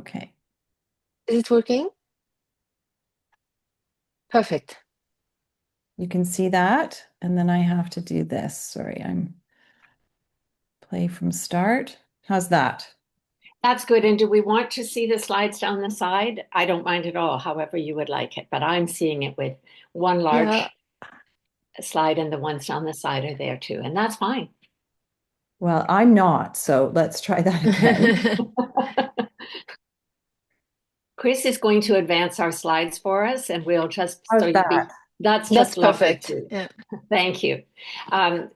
Okay. Is it working? Perfect. You can see that. And then I have to do this. Sorry, I'm play from start. How's that? That's good. And do we want to see the slides down the side? I don't mind at all, however you would like it, but I'm seeing it with one Yeah. large slide and the ones down the side are there too. And that's fine. Well, I'm not, so let's try that again. Chris is going to advance our slides for us and we'll just, so How's you'll be, that? that's That's just lovely perfect. too. Yeah. Thank you. Uh,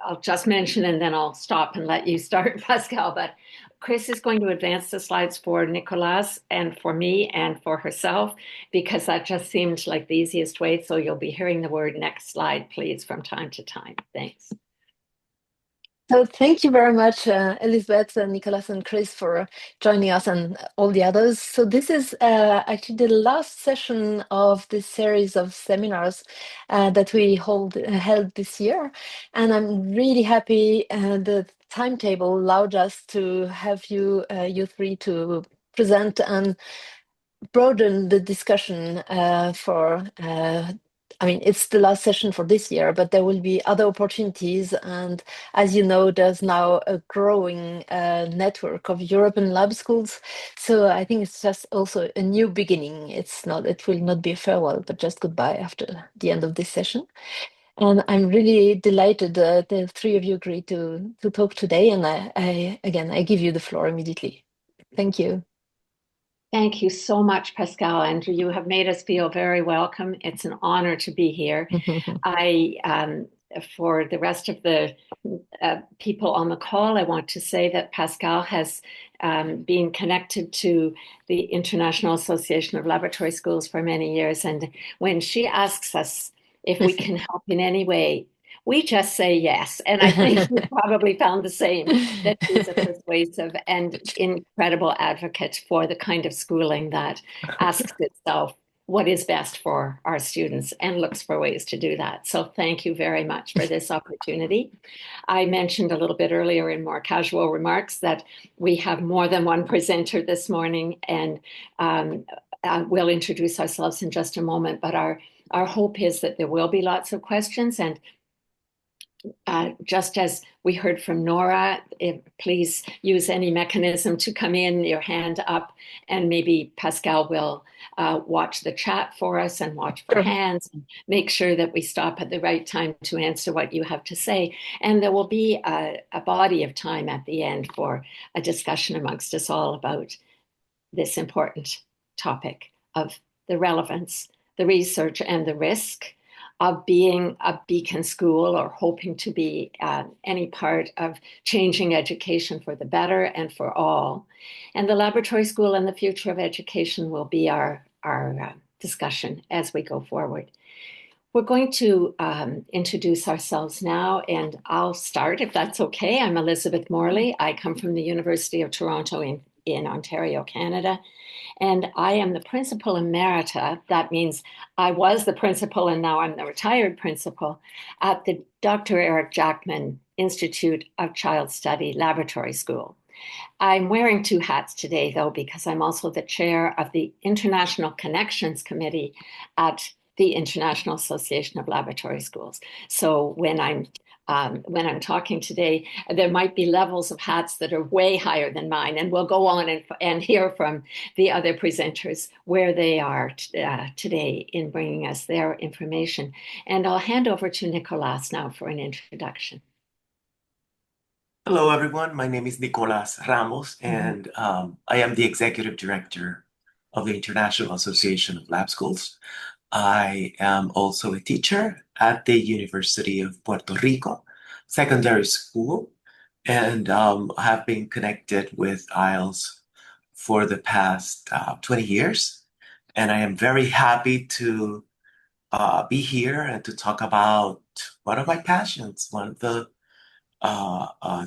I'll just mention and then I'll stop and let you start, Pascale. But Chris is going to advance the slides for Nicolas and for me and for herself because that just seems like the easiest way. So you'll be hearing the word next slide, please, from time to time. Thanks. So thank you very much, Elizabeth, Nicholas, and Chris for joining us and all the others. So this is actually the last session of this series of seminars that we held this year. And I'm really happy the timetable allowed us to have you three to present and broaden the discussion I mean, it's the last session for this year, but there will be other opportunities. And as you know, there's now a growing network of European lab schools. So I think it's just also a new beginning. It will not be a farewell, but just goodbye after the end of this session. And I'm really delighted the three of you agreed to talk today. And I give you the floor immediately. Thank you. Thank you so much, Pascal. And you have made us feel very welcome. It's an honor to be here. For the rest of the people on the call, I want to say that Pascal has been connected to the International Association of Laboratory Schools for many years. And when she asks us if we can help in any way, we just say yes. And I think you probably found the same, that she's a persuasive and incredible advocate for the kind of schooling that asks itself what is best for our students and looks for ways to do that. So thank you very much for this opportunity. I mentioned a little bit earlier in more casual remarks that we have more than one presenter this morning, and we'll introduce ourselves in just a moment, but our hope is that there will be lots of questions. And just as we heard from Nora, please use any mechanism to come in, your hand up, and maybe Pascal will watch the chat for us and watch for Sure. hands and make sure that we stop at the right time to answer what you have to say. And there will be a body of time at the end for a discussion amongst us all about this important topic of the relevance, the research, and the risk of being a beacon school or hoping to be any part of changing education for the better and for all. And the laboratory school and the future of education will be our discussion as we go forward. We're going to introduce ourselves now, and I'll start if that's okay. I'm Elizabeth Morley. I come from the University of Toronto in Ontario, Canada. And I am the principal emerita. That means I was the principal and now I'm the retired principal at the Dr. Eric Jackman Institute of Child Study Laboratory School. I'm wearing two hats today, though, because I'm also the chair of the International Connections Committee at the International Association of Laboratory Schools. So when I'm talking today, there might be levels of hats that are way higher than mine, and we'll go on and hear from the other presenters where they are today in bringing us their information. And I'll hand over to Nicolas now for an introduction. Hello, everyone. My name is Nicolas Ramos, and I am the Executive Director of the International Association of Lab Schools. I am also a teacher at the University of Puerto Rico Secondary School, and have been connected with IALS for the past 20 years. And I am very happy to be here and to talk about one of my passions, one of the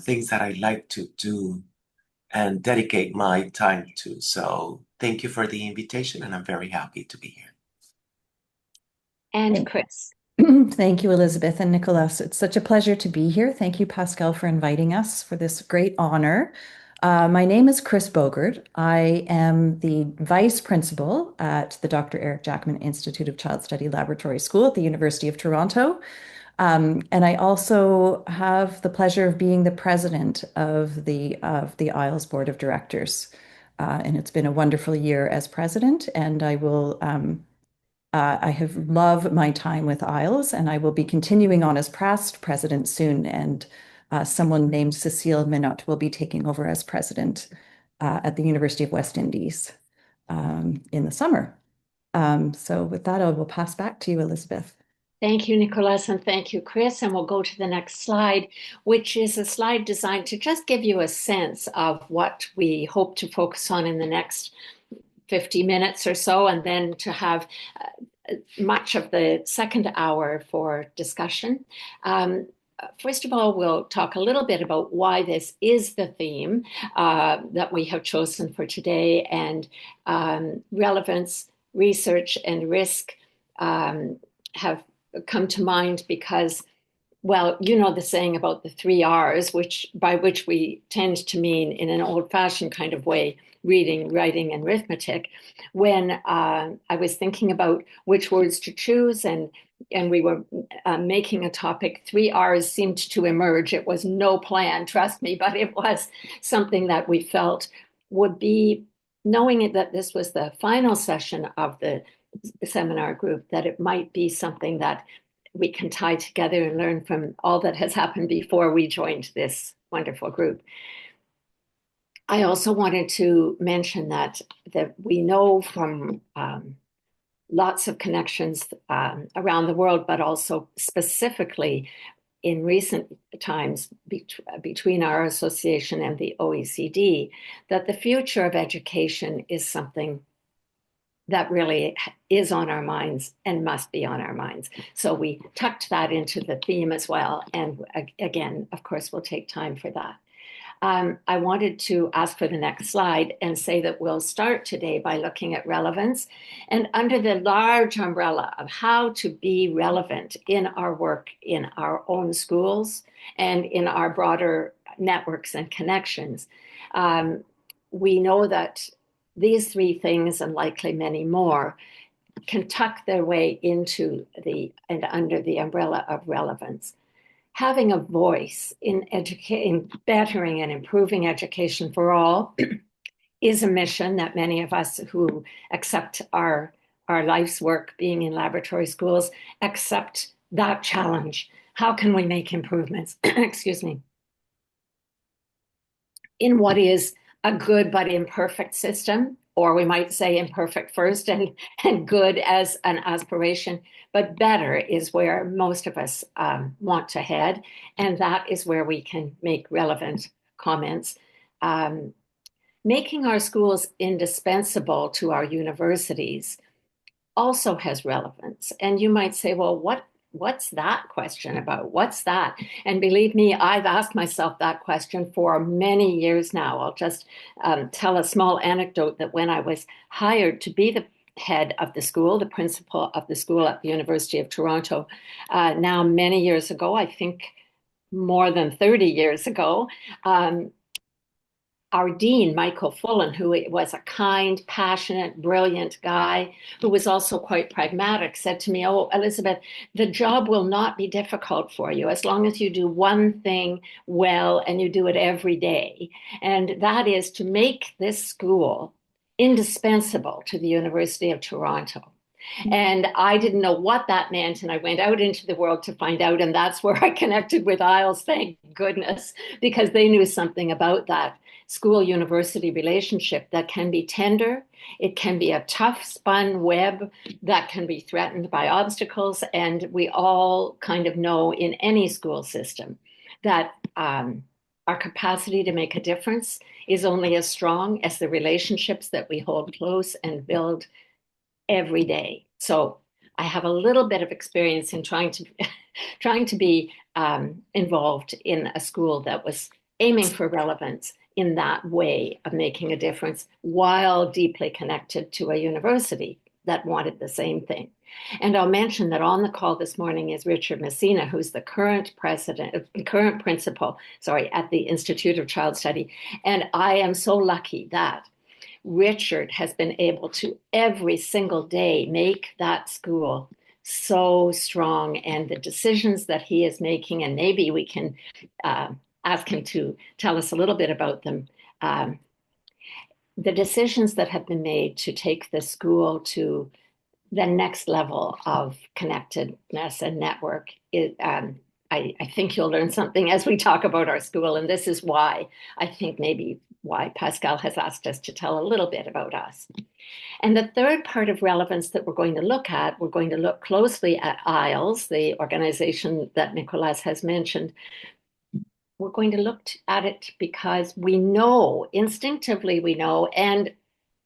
things that I like to do and dedicate my time to. So thank you for the invitation, and I'm very happy to be here. And Chris. Thank you, Elizabeth and Nicholas. It's such a pleasure to be here. Thank you, Pascal, for inviting us for this great honor My name is Chris Bogert. I am the vice principal at the Dr. Eric Jackman Institute of Child Study Laboratory School at the University of Toronto. And I also have the pleasure of being the president of the IALS Board of Directors. And it's been a wonderful year as president, and I have loved my time with IALS, and I will be continuing on as past president soon. And someone named Cecile Minot will be taking over as president at the University of West Indies in the summer. So with that, I will pass back to you, Elizabeth. Thank you, Nicholas, and thank you, Chris. And we'll go to the next slide, which is a slide designed to just give you a sense of what we hope to focus on in the next 50 minutes or so, and then to have much of the second hour for discussion. First of all, we'll talk a little bit about why this is the theme that we have chosen for today, and relevance, research, and risk have come to mind because, well, you know the saying about the 3 R's, by which we tend to mean in an old-fashioned kind of way, reading, writing, and arithmetic. When I was thinking about which words to choose and we were making a topic, 3 R's seemed to emerge. It was no plan, trust me, but it was something that we felt would be, knowing that this was the final session of the seminar group, that it might be something that we can tie together and learn from all that has happened before we joined this wonderful group. I also wanted to mention that we know from lots of connections around the world, but also specifically in recent times between our association and the OECD, that the future of education is something that really is on our minds and must be on our minds. So we tucked that into the theme as well. And again, of course, we'll take time for that. I wanted to ask for the next slide and say that we'll start today by looking at relevance, and under the large umbrella of how to be relevant in our work in our own schools and in our broader networks and connections. We know that these 3 things, and likely many more, can tuck their way into and under the umbrella of relevance. Having a voice in bettering and improving education for all is a mission that many of us who accept our life's work being in laboratory schools accept that challenge. How can we make improvements, excuse me, in what is a good but imperfect system, or we might say imperfect first and good as an aspiration, but better is where most of us want to head, and that is where we can make relevant comments. Making our schools indispensable to our universities also has relevance, and you might say, well, what's that question about? What's that? And believe me, I've asked myself that question for many years now. I'll just tell a small anecdote that when I was hired to be the head of the school, the principal of the school at the University of Toronto, now many years ago, I think more than 30 years ago, our dean, Michael Fullen, who was a kind, passionate, brilliant guy, who was also quite pragmatic, said to me, "Oh, Elizabeth, the job will not be difficult for you as long as you do one thing well and you do it every day. And that is to make this school indispensable to the University of Toronto." And I didn't know what that meant. And I went out into the world to find out. And that's where I connected with IALS, thank goodness, because they knew something about that school-university relationship that can be tender. It can be a tough spun web that can be threatened by obstacles. And we all kind of know in any school system that our capacity to make a difference is only as strong as the relationships that we hold close and build every day. So I have a little bit of experience in trying to be involved in a school that was aiming for relevance in that way of making a difference while deeply connected to a university. that wanted the same thing. And I'll mention that on the call this morning is Richard Messina, who's the current principal, at the Institute of Child Study. And I am so lucky that Richard has been able to every single day make that school so strong, and the decisions that he is making, and maybe we can ask him to tell us a little bit about them. The decisions that have been made to take the school to the next level of connectedness and network, I think you'll learn something as we talk about our school. And this is why I think maybe why Pascale has asked us to tell a little bit about us. And the third part of relevance that we're going to look at, we're going to look closely at IALS, the organization that Nicolas has mentioned. We're going to look at it because we know, instinctively we know, and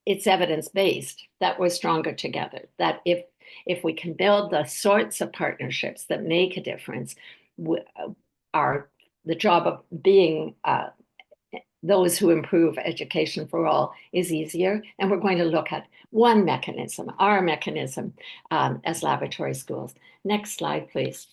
it's evidence-based, that we're stronger together, that if we can build the sorts of partnerships that make a difference, the job of being those who improve education for all is easier. And we're going to look at one mechanism, our mechanism as laboratory schools. Next slide, please.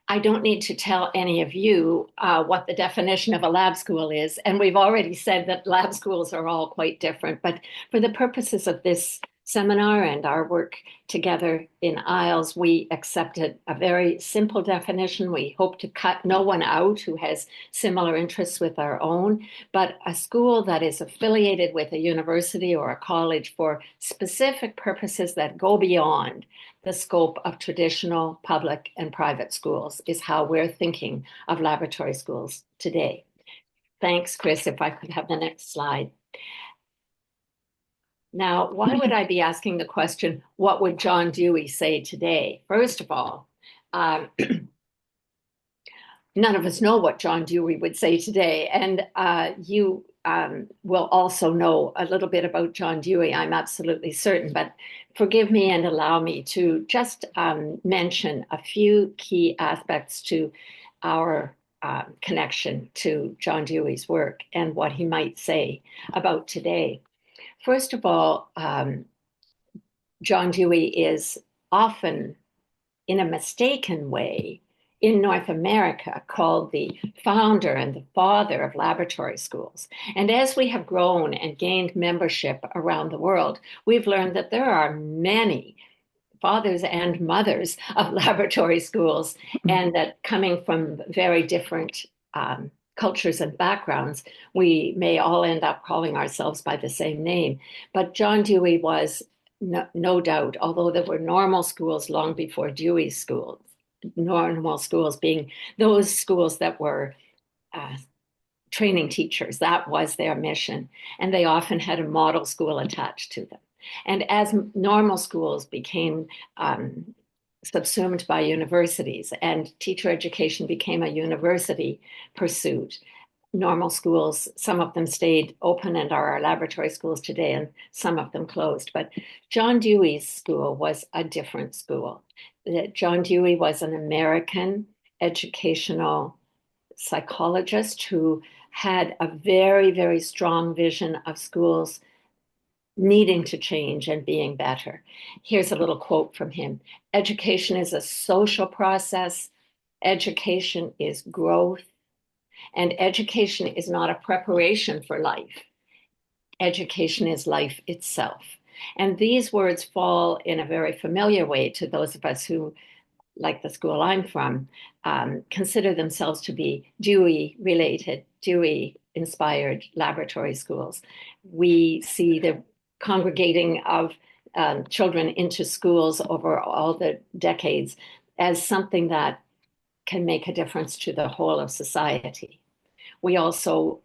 I don't need to tell any of you what the definition of a lab school is. And we've already said that lab schools are all quite different. But for the purposes of this seminar and our work together in IALS, we accepted a very simple definition. We hope to cut no one out who has similar interests with our own, but a school that is affiliated with a university or a college for specific purposes that go beyond the scope of traditional public and private schools is how we're thinking of laboratory schools today. Thanks, Chris. If I could have the next slide. Now, why would I be asking the question, what would John Dewey say today? First of all, none of us know what John Dewey would say today. And you will also know a little bit about John Dewey, I'm absolutely certain. But forgive me and allow me to just mention a few key aspects to our connection to John Dewey's work and what he might say about today. First of all, John Dewey is often, in a mistaken way, in North America, called the founder and the father of laboratory schools. And as we have grown and gained membership around the world, we've learned that there are many fathers and mothers of laboratory schools, and that coming from very different cultures and backgrounds, we may all end up calling ourselves by the same name. But John Dewey was no doubt, although there were normal schools long before Dewey's schools, normal schools being those schools that were training teachers. That was their mission. And they often had a model school attached to them. And as normal schools became subsumed by universities and teacher education became a university pursuit, normal schools, some of them stayed open and are our laboratory schools today, and some of them closed. But John Dewey's school was a different school. John Dewey was an American educational psychologist who had a very, very strong vision of schools needing to change and being better. Here's a little quote from him. Education is a social process. Education is growth. And education is not a preparation for life. Education is life itself. And these words fall in a very familiar way to those of us who, like the school I'm from, consider themselves to be Dewey-related, Dewey-inspired laboratory schools. We see the congregating of children into schools over all the decades as something that can make a difference to the whole of society. We also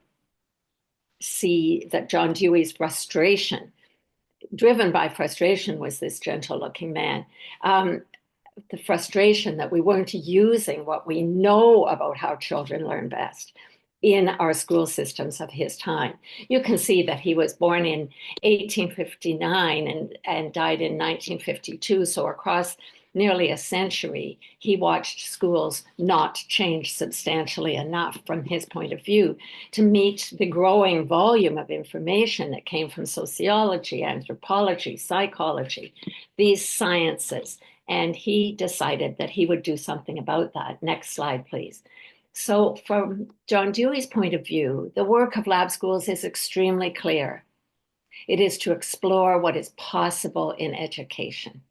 see that John Dewey's frustration, driven by frustration, was this gentle-looking man. The frustration that we weren't using what we know about how children learn best in our school systems of his time. You can see that he was born in 1859 and died in 1952. So across nearly a century, he watched schools not change substantially enough from his point of view to meet the growing volume of information that came from sociology, anthropology, psychology, these sciences. And he decided that he would do something about that. Next slide, please. So from John Dewey's point of view, the work of lab schools is extremely clear. It is to explore what is possible in education.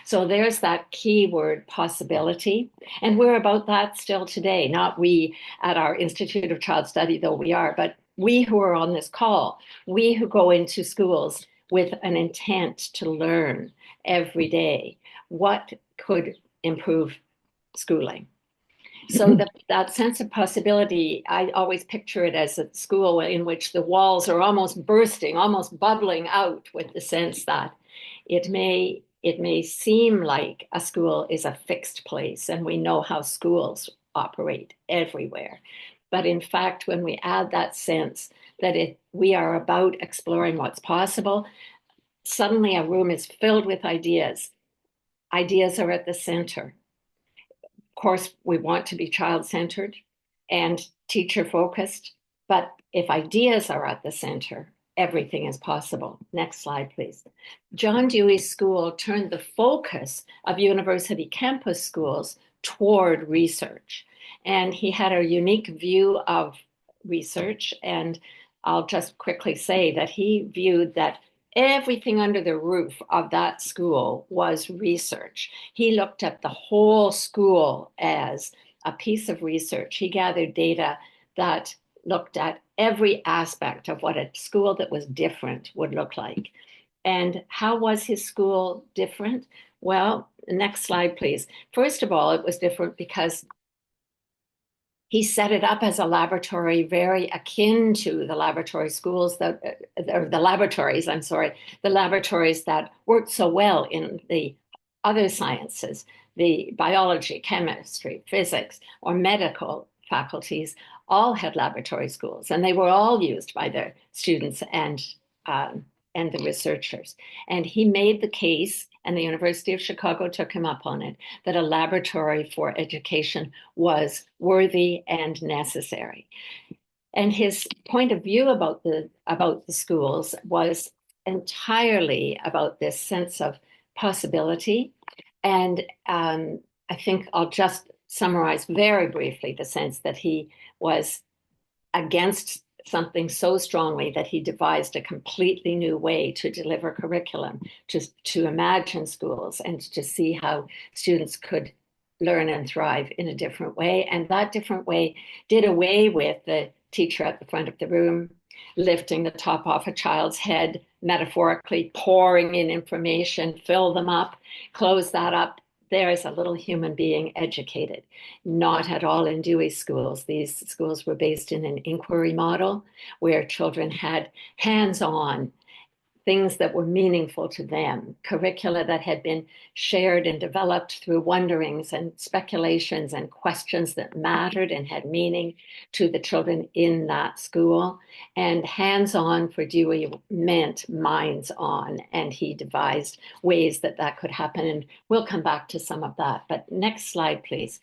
So there's that key word, possibility. And we're about that still today. Not we at our Institute of Child Study, though we are, but we who are on this call, we who go into schools with an intent to learn every day what could improve schooling. So that sense of possibility, I always picture it as a school in which the walls are almost bursting, almost bubbling out, with the sense that it may seem like a school is a fixed place, and we know how schools operate everywhere. But in fact, when we add that sense that we are about exploring what's possible, suddenly a room is filled with ideas. Ideas are at the center. Of course, we want to be child-centered and teacher-focused, but if ideas are at the center, everything is possible. Next slide, please. John Dewey's school turned the focus of university campus schools toward research, and he had a unique view of research, and I'll just quickly say that he viewed that everything under the roof of that school was research. He looked at the whole school as a piece of research. He gathered data that looked at every aspect of what a school that was different would look like. And how was his school different? Well, next slide, please. First of all, it was different because he set it up as a laboratory very akin to the laboratory schools that, or the laboratories, I'm sorry, the laboratories that worked so well in the other sciences, the biology, chemistry, physics, or medical faculties all had laboratory schools, and they were all used by the students and the researchers. And he made the case, and the University of Chicago took him up on it, that a laboratory for education was worthy and necessary. And his point of view about the schools was entirely about this sense of possibility. And I think I'll just summarize very briefly the sense that he was against something so strongly that he devised a completely new way to deliver curriculum, to imagine schools and to see how students could learn and thrive in a different way. And that different way did away with the teacher at the front of the room, lifting the top off a child's head, metaphorically pouring in information, fill them up, close that up. There is a little human being educated. Not at all in Dewey's schools. These schools were based in an inquiry model where children had hands-on things that were meaningful to them, curricula that had been shared and developed through wonderings and speculations and questions that mattered and had meaning to the children in that school. And hands-on for Dewey meant minds-on, and he devised ways that that could happen. And we'll come back to some of that. But next slide, please.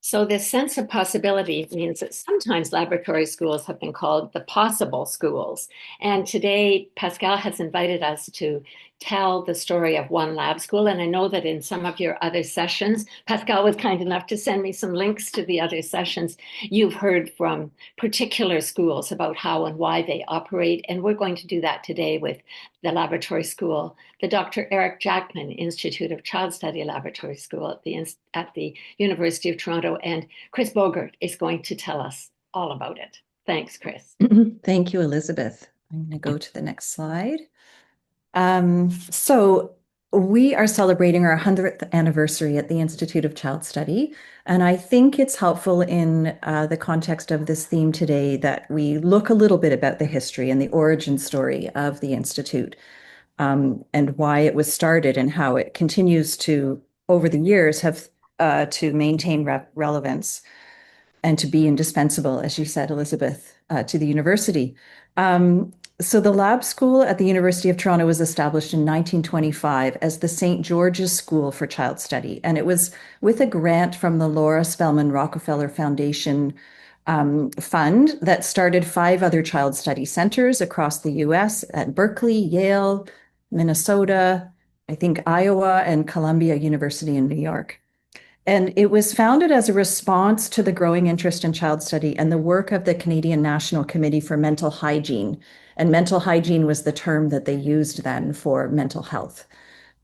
So this sense of possibility means that sometimes laboratory schools have been called the possible schools. And today, Pascale has invited us to tell the story of one lab school. And I know that in some of your other sessions, Pascale was kind enough to send me some links to the other sessions. You've heard from particular schools about how and why they operate. And we're going to do that today with the laboratory school, the Dr. Eric Jackman Institute of Child Study Laboratory School at the University of Toronto. And Chris Bogert is going to tell us all about it. Thanks, Chris. Thank you, Elizabeth. I'm going to go to the next slide. So we are celebrating our 100th anniversary at the Institute of Child Study, and I think it's helpful in the context of this theme today that we look a little bit about the history and the origin story of the Institute, and why it was started and how it continues to, over the years, have to maintain relevance and to be indispensable, as you said, Elizabeth, to the university. So the lab school at the University of Toronto was established in 1925 as the St. George's School for Child Study, and it was with a grant from the Laura Spelman Rockefeller Foundation fund that started 5 other child study centers across the US at Berkeley, Yale, Minnesota, I think Iowa, and Columbia University in New York. And it was founded as a response to the growing interest in child study and the work of the Canadian National Committee for Mental Hygiene. And mental hygiene was the term that they used then for mental health.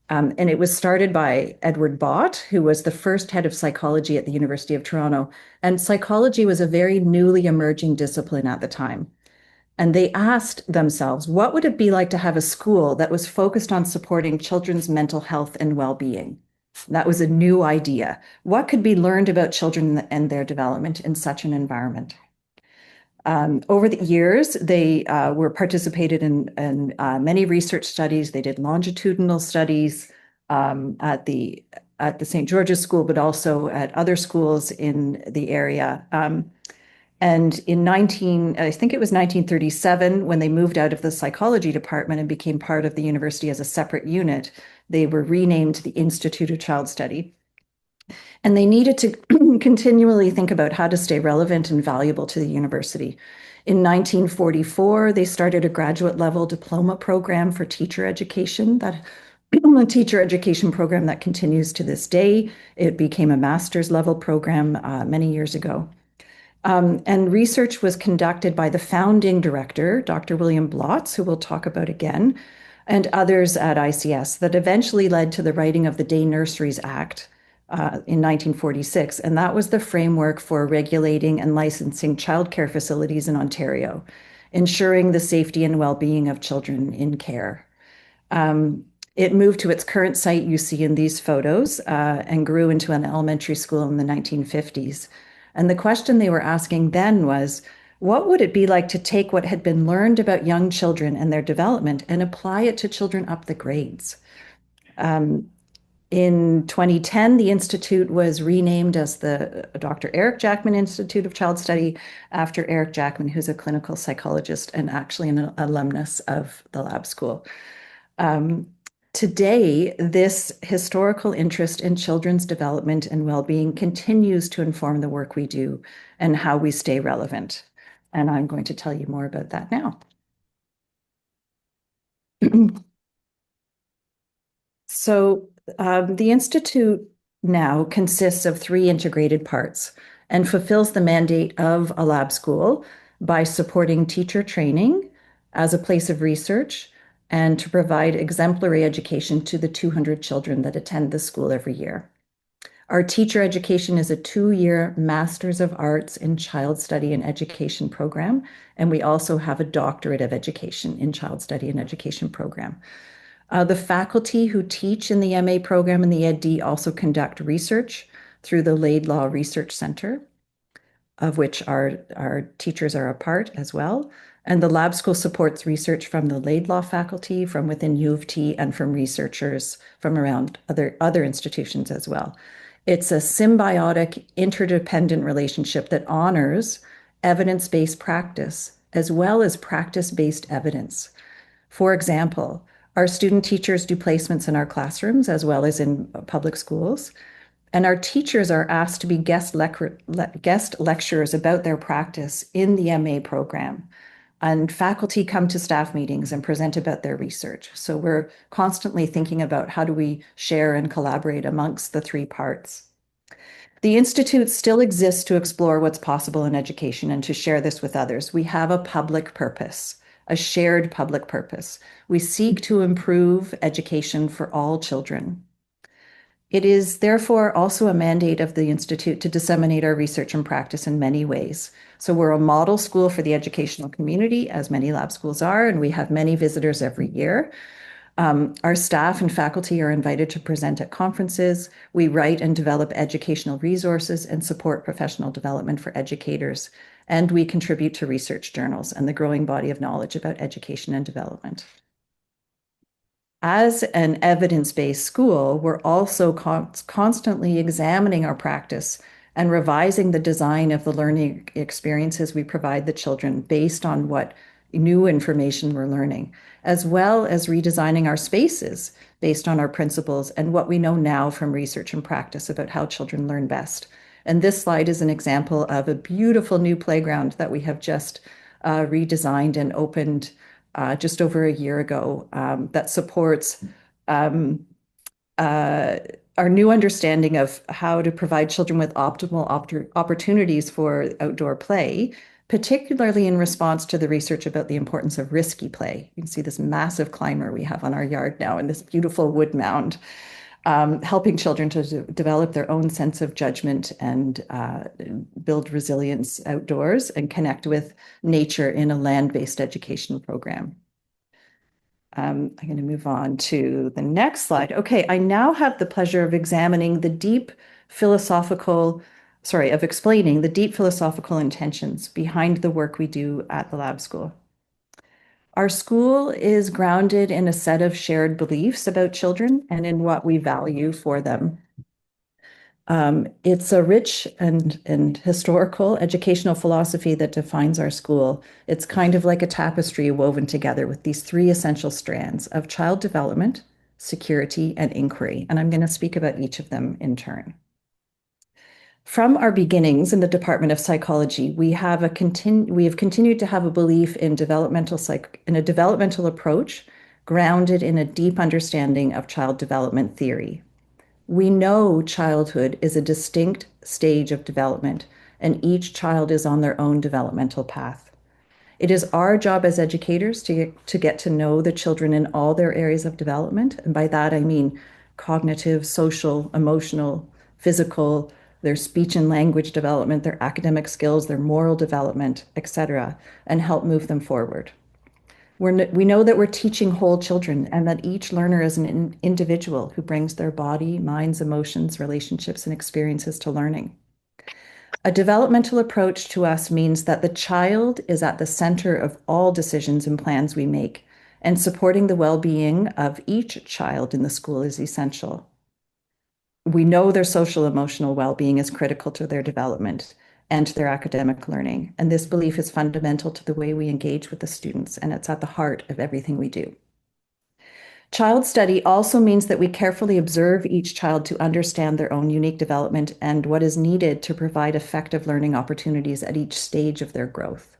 And it was started by Edward Bott, who was the first head of psychology at the University of Toronto. And psychology was a very newly emerging discipline at the time. And they asked themselves, what would it be like to have a school that was focused on supporting children's mental health and well-being? That was a new idea. What could be learned about children and their development in such an environment? Over the years, they were participated in many research studies. They did longitudinal studies at the St. George's School, but also at other schools in the area. And in I think it was 1937, when they moved out of the psychology department and became part of the university as a separate unit, they were renamed the Institute of Child Study. And they needed to continually think about how to stay relevant and valuable to the university. In 1944, they started a graduate level diploma program for teacher education, that a teacher education program that continues to this day. It became a master's level program many years ago. And research was conducted by the founding director, Dr. William Blotz, who we'll talk about again, and others at ICS, that eventually led to the writing of the Day Nurseries Act in 1946. And that was the framework for regulating and licensing childcare facilities in Ontario, ensuring the safety and well-being of children in care. It moved to its current site you see in these photos and grew into an elementary school in the 1950s. And the question they were asking then was, what would it be like to take what had been learned about young children and their development and apply it to children up the grades? In 2010, the Institute was renamed as the Dr. Eric Jackman Institute of Child Study after Eric Jackman, who's a clinical psychologist and actually an alumnus of the lab school. Today, this historical interest in children's development and well-being continues to inform the work we do and how we stay relevant. And I'm going to tell you more about that now. So the Institute now consists of 3 integrated parts and fulfills the mandate of a lab school by supporting teacher training as a place of research and to provide exemplary education to the 200 children that attend the school every year. Our teacher education is a 2-year Masters of Arts in Child Study and Education program, and we also have a Doctorate of Education in Child Study and Education program. The faculty who teach in the MA program and the EdD also conduct research through the Laidlaw Research Center, of which our teachers are a part as well. And the lab school supports research from the Laidlaw faculty, from within U of T, and from researchers from around other institutions as well. It's a symbiotic, interdependent relationship that honors evidence-based practice as well as practice-based evidence. For example, our student teachers do placements in our classrooms as well as in public schools. And our teachers are asked to be guest lecturers about their practice in the MA program. And faculty come to staff meetings and present about their research. So we're constantly thinking about how do we share and collaborate amongst the 3 parts. The Institute still exists to explore what's possible in education and to share this with others. We have a public purpose, a shared public purpose. We seek to improve education for all children. It is therefore also a mandate of the Institute to disseminate our research and practice in many ways. So we're a model school for the educational community, as many lab schools are, and we have many visitors every year. Our staff and faculty are invited to present at conferences. We write and develop educational resources and support professional development for educators. And we contribute to research journals and the growing body of knowledge about education and development. As an evidence-based school, we're also constantly examining our practice and revising the design of the learning experiences we provide the children based on what new information we're learning, as well as redesigning our spaces based on our principles and what we know now from research and practice about how children learn best. And this slide is an example of a beautiful new playground that we have just redesigned and opened just over a year ago that supports our new understanding of how to provide children with optimal opportunities for outdoor play, particularly in response to the research about the importance of risky play. You can see this massive climber we have on our yard now and this beautiful wood mound, helping children to develop their own sense of judgment and build resilience outdoors and connect with nature in a land-based education program. I'm going to move on to the next slide. Okay, I now have the pleasure of explaining the deep philosophical intentions behind the work we do at the Lab School. Our school is grounded in a set of shared beliefs about children and in what we value for them. It's a rich and historical educational philosophy that defines our school. It's kind of like a tapestry woven together with these three essential strands of child development, security, and inquiry. And I'm going to speak about each of them in turn. From our beginnings in the Department of Psychology, we have continued to have a belief in a developmental approach grounded in a deep understanding of child development theory. We know childhood is a distinct stage of development, and each child is on their own developmental path. It is our job as educators to get to know the children in all their areas of development. And by that, I mean cognitive, social, emotional, physical, their speech and language development, their academic skills, their moral development, etc., and help move them forward. We know that we're teaching whole children and that each learner is an individual who brings their body, minds, emotions, relationships, and experiences to learning. A developmental approach to us means that the child is at the center of all decisions and plans we make, and supporting the well-being of each child in the school is essential. We know their social emotional well-being is critical to their development and to their academic learning. And this belief is fundamental to the way we engage with the students, and it's at the heart of everything we do. Child study also means that we carefully observe each child to understand their own unique development and what is needed to provide effective learning opportunities at each stage of their growth.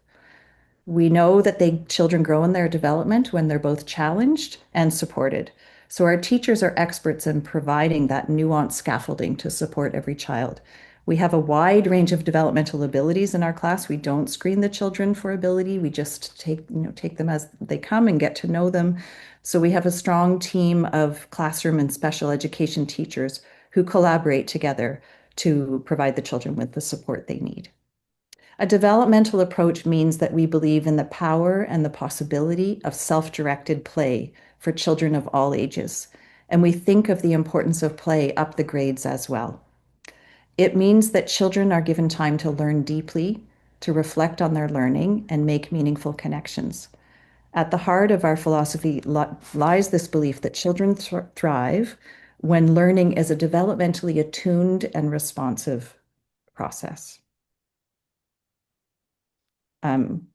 We know that children grow in their development when they're both challenged and supported. So our teachers are experts in providing that nuanced scaffolding to support every child. We have a wide range of developmental abilities in our class. We don't screen the children for ability. We just take them as they come and get to know them. So we have a strong team of classroom and special education teachers who collaborate together to provide the children with the support they need. A developmental approach means that we believe in the power and the possibility of self-directed play for children of all ages. And we think of the importance of play up the grades as well. It means that children are given time to learn deeply, to reflect on their learning, and make meaningful connections. At the heart of our philosophy lies this belief that children thrive when learning is a developmentally attuned and responsive process. When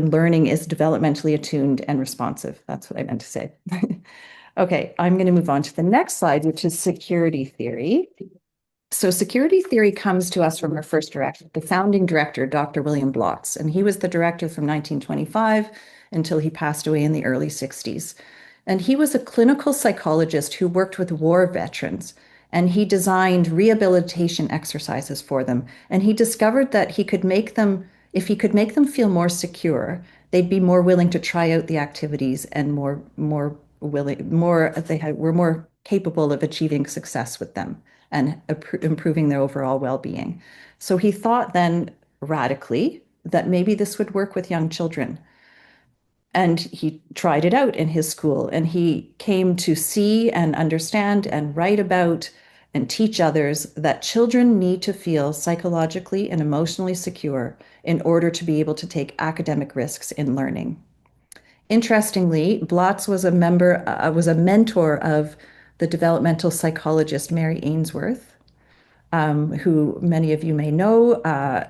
learning is developmentally attuned and responsive. That's what I meant to say. Okay, I'm going to move on to the next slide, which is security theory. So security theory comes to us from our first director, the founding director, Dr. William Blotz, and he was the director from 1925 until he passed away in the early 60s. And he was a clinical psychologist who worked with war veterans, and he designed rehabilitation exercises for them. And he discovered that if he could make them feel more secure, they'd be more willing to try out the activities and were more capable of achieving success with them and improving their overall well-being. So he thought then radically that maybe this would work with young children. And he tried it out in his school, and he came to see and understand and write about and teach others that children need to feel psychologically and emotionally secure in order to be able to take academic risks in learning. Interestingly, Blotz was a mentor of the developmental psychologist Mary Ainsworth, who many of you may know.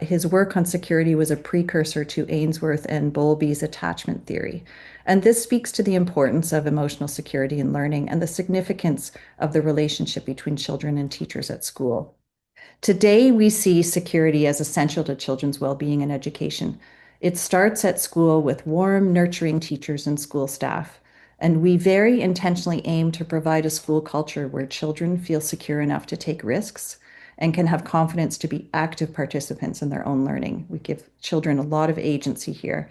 His work on security was a precursor to Ainsworth and Bowlby's attachment theory. And this speaks to the importance of emotional security in learning and the significance of the relationship between children and teachers at school. Today, we see security as essential to children's well-being and education. It starts at school with warm, nurturing teachers and school staff. And we very intentionally aim to provide a school culture where children feel secure enough to take risks and can have confidence to be active participants in their own learning. We give children a lot of agency here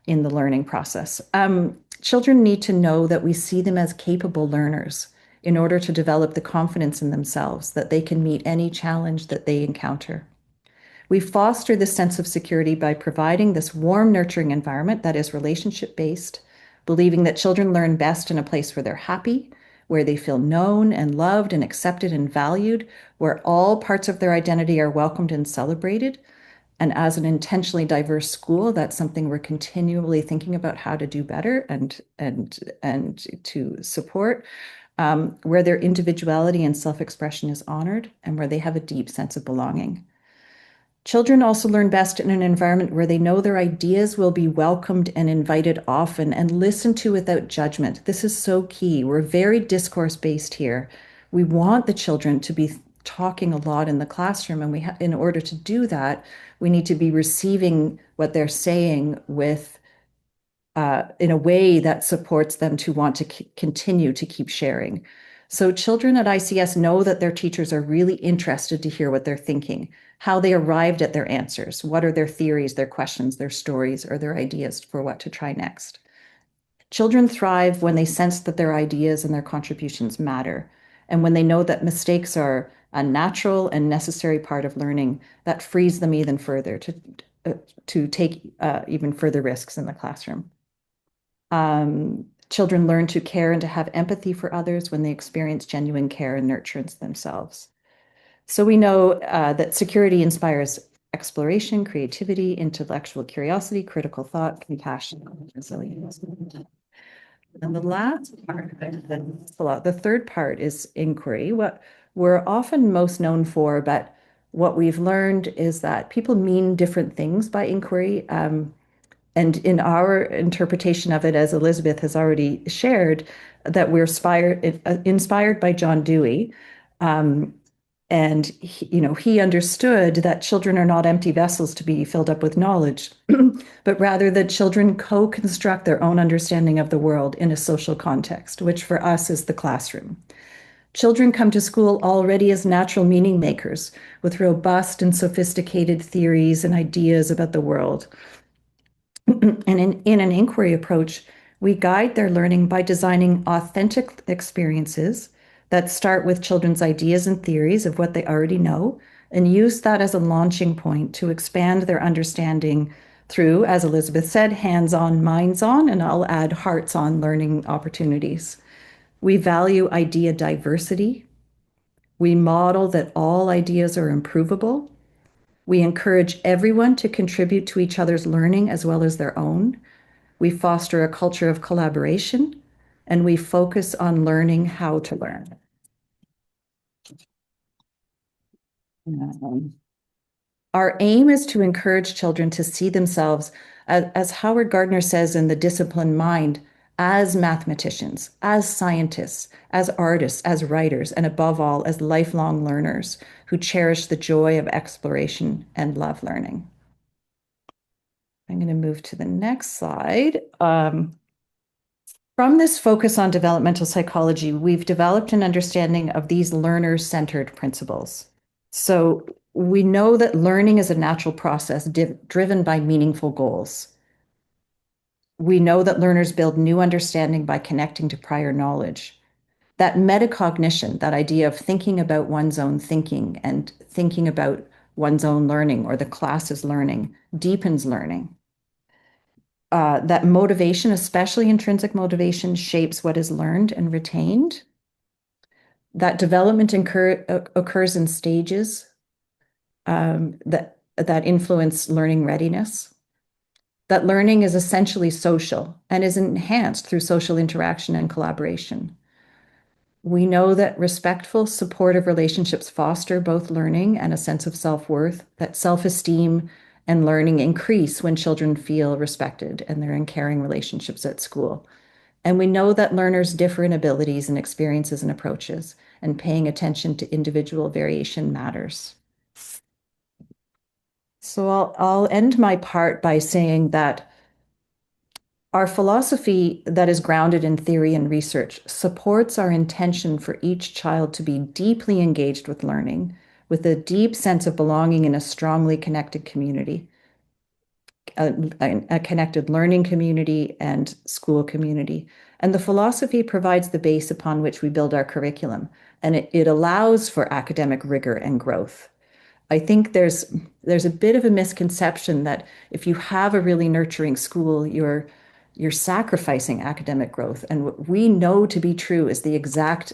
in the learning process. Children need to know that we see them as capable learners in order to develop the confidence in themselves that they can meet any challenge that they encounter. We foster this sense of security by providing this warm, nurturing environment that is relationship-based, believing that children learn best in a place where they're happy, where they feel known and loved and accepted and valued, where all parts of their identity are welcomed and celebrated. And as an intentionally diverse school, that's something we're continually thinking about how to do better and to support, where their individuality and self-expression is honored and where they have a deep sense of belonging. Children also learn best in an environment where they know their ideas will be welcomed and invited often and listened to without judgment. This is so key. We're very discourse-based here. We want the children to be talking a lot in the classroom, and in order to do that, we need to be receiving what they're saying with in a way that supports them to want to continue to keep sharing. So children at ICS know that their teachers are really interested to hear what they're thinking, how they arrived at their answers, what are their theories, their questions, their stories, or their ideas for what to try next. Children thrive when they sense that their ideas and their contributions matter, and when they know that mistakes are a natural and necessary part of learning. That frees them even further to take even further risks in the classroom. Children learn to care and to have empathy for others when they experience genuine care and nurturance themselves. So we know that security inspires exploration, creativity, intellectual curiosity, critical thought, compassion, and resilience. And the last part, the third part is inquiry. What we're often most known for, but what we've learned is that people mean different things by inquiry. And in our interpretation of it, as Elizabeth has already shared, that we're inspired by John Dewey. And he understood that children are not empty vessels to be filled up with knowledge, but rather that children co-construct their own understanding of the world in a social context, which for us is the classroom. Children come to school already as natural meaning makers with robust and sophisticated theories and ideas about the world. And in an inquiry approach, we guide their learning by designing authentic experiences that start with children's ideas and theories of what they already know and use that as a launching point to expand their understanding through, as Elizabeth said, hands-on, minds-on, and I'll add hearts-on learning opportunities. We value idea diversity. We model that all ideas are improvable. We encourage everyone to contribute to each other's learning as well as their own. We foster a culture of collaboration, and we focus on learning how to learn. Our aim is to encourage children to see themselves, as Howard Gardner says in The Disciplined Mind, as mathematicians, as scientists, as artists, as writers, and above all, as lifelong learners who cherish the joy of exploration and love learning. I'm going to move to the next slide. From this focus on developmental psychology, we've developed an understanding of these learner-centered principles. So we know that learning is a natural process driven by meaningful goals. We know that learners build new understanding by connecting to prior knowledge. That metacognition, that idea of thinking about one's own thinking and thinking about one's own learning or the class's learning, deepens learning. That motivation, especially intrinsic motivation, shapes what is learned and retained. That development occurs in stages that influence learning readiness. That learning is essentially social and is enhanced through social interaction and collaboration. We know that respectful, supportive relationships foster both learning and a sense of self-worth, that self-esteem and learning increase when children feel respected and they're in caring relationships at school. And we know that learners differ in abilities and experiences and approaches, and paying attention to individual variation matters. So I'll end my part by saying that our philosophy that is grounded in theory and research supports our intention for each child to be deeply engaged with learning, with a deep sense of belonging in a strongly connected community, a connected learning community and school community. And the philosophy provides the base upon which we build our curriculum, and it allows for academic rigor and growth. I think there's a bit of a misconception that if you have a really nurturing school, you're sacrificing academic growth. And what we know to be true is the exact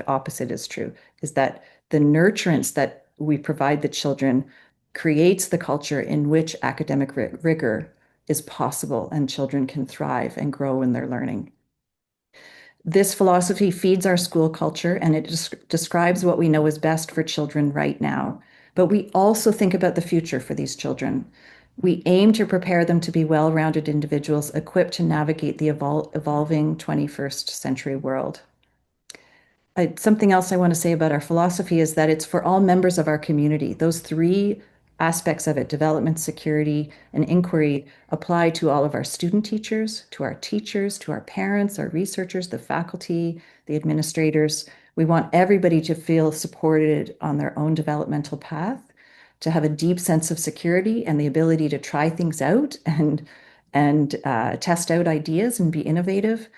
opposite is true, is that the nurturance that we provide the children creates the culture in which academic rigor is possible and children can thrive and grow in their learning. This philosophy feeds our school culture, and it describes what we know is best for children right now. But we also think about the future for these children. We aim to prepare them to be well-rounded individuals equipped to navigate the evolving 21st century world. Something else I want to say about our philosophy is that it's for all members of our community. Those three aspects of it, development, security, and inquiry, apply to all of our student teachers, to our parents, our researchers, the faculty, the administrators. We want everybody to feel supported on their own developmental path, to have a deep sense of security and the ability to try things out and test out ideas and be innovative.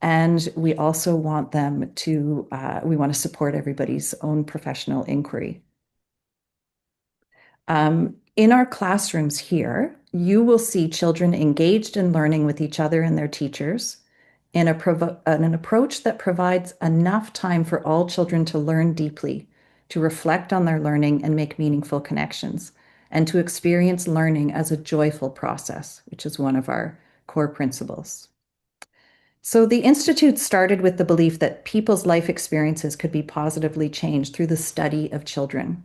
And we also want them to, we want to support everybody's own professional inquiry. In our classrooms here, you will see children engaged in learning with each other and their teachers in an approach that provides enough time for all children to learn deeply, to reflect on their learning and make meaningful connections, and to experience learning as a joyful process, which is one of our core principles. So the Institute started with the belief that people's life experiences could be positively changed through the study of children.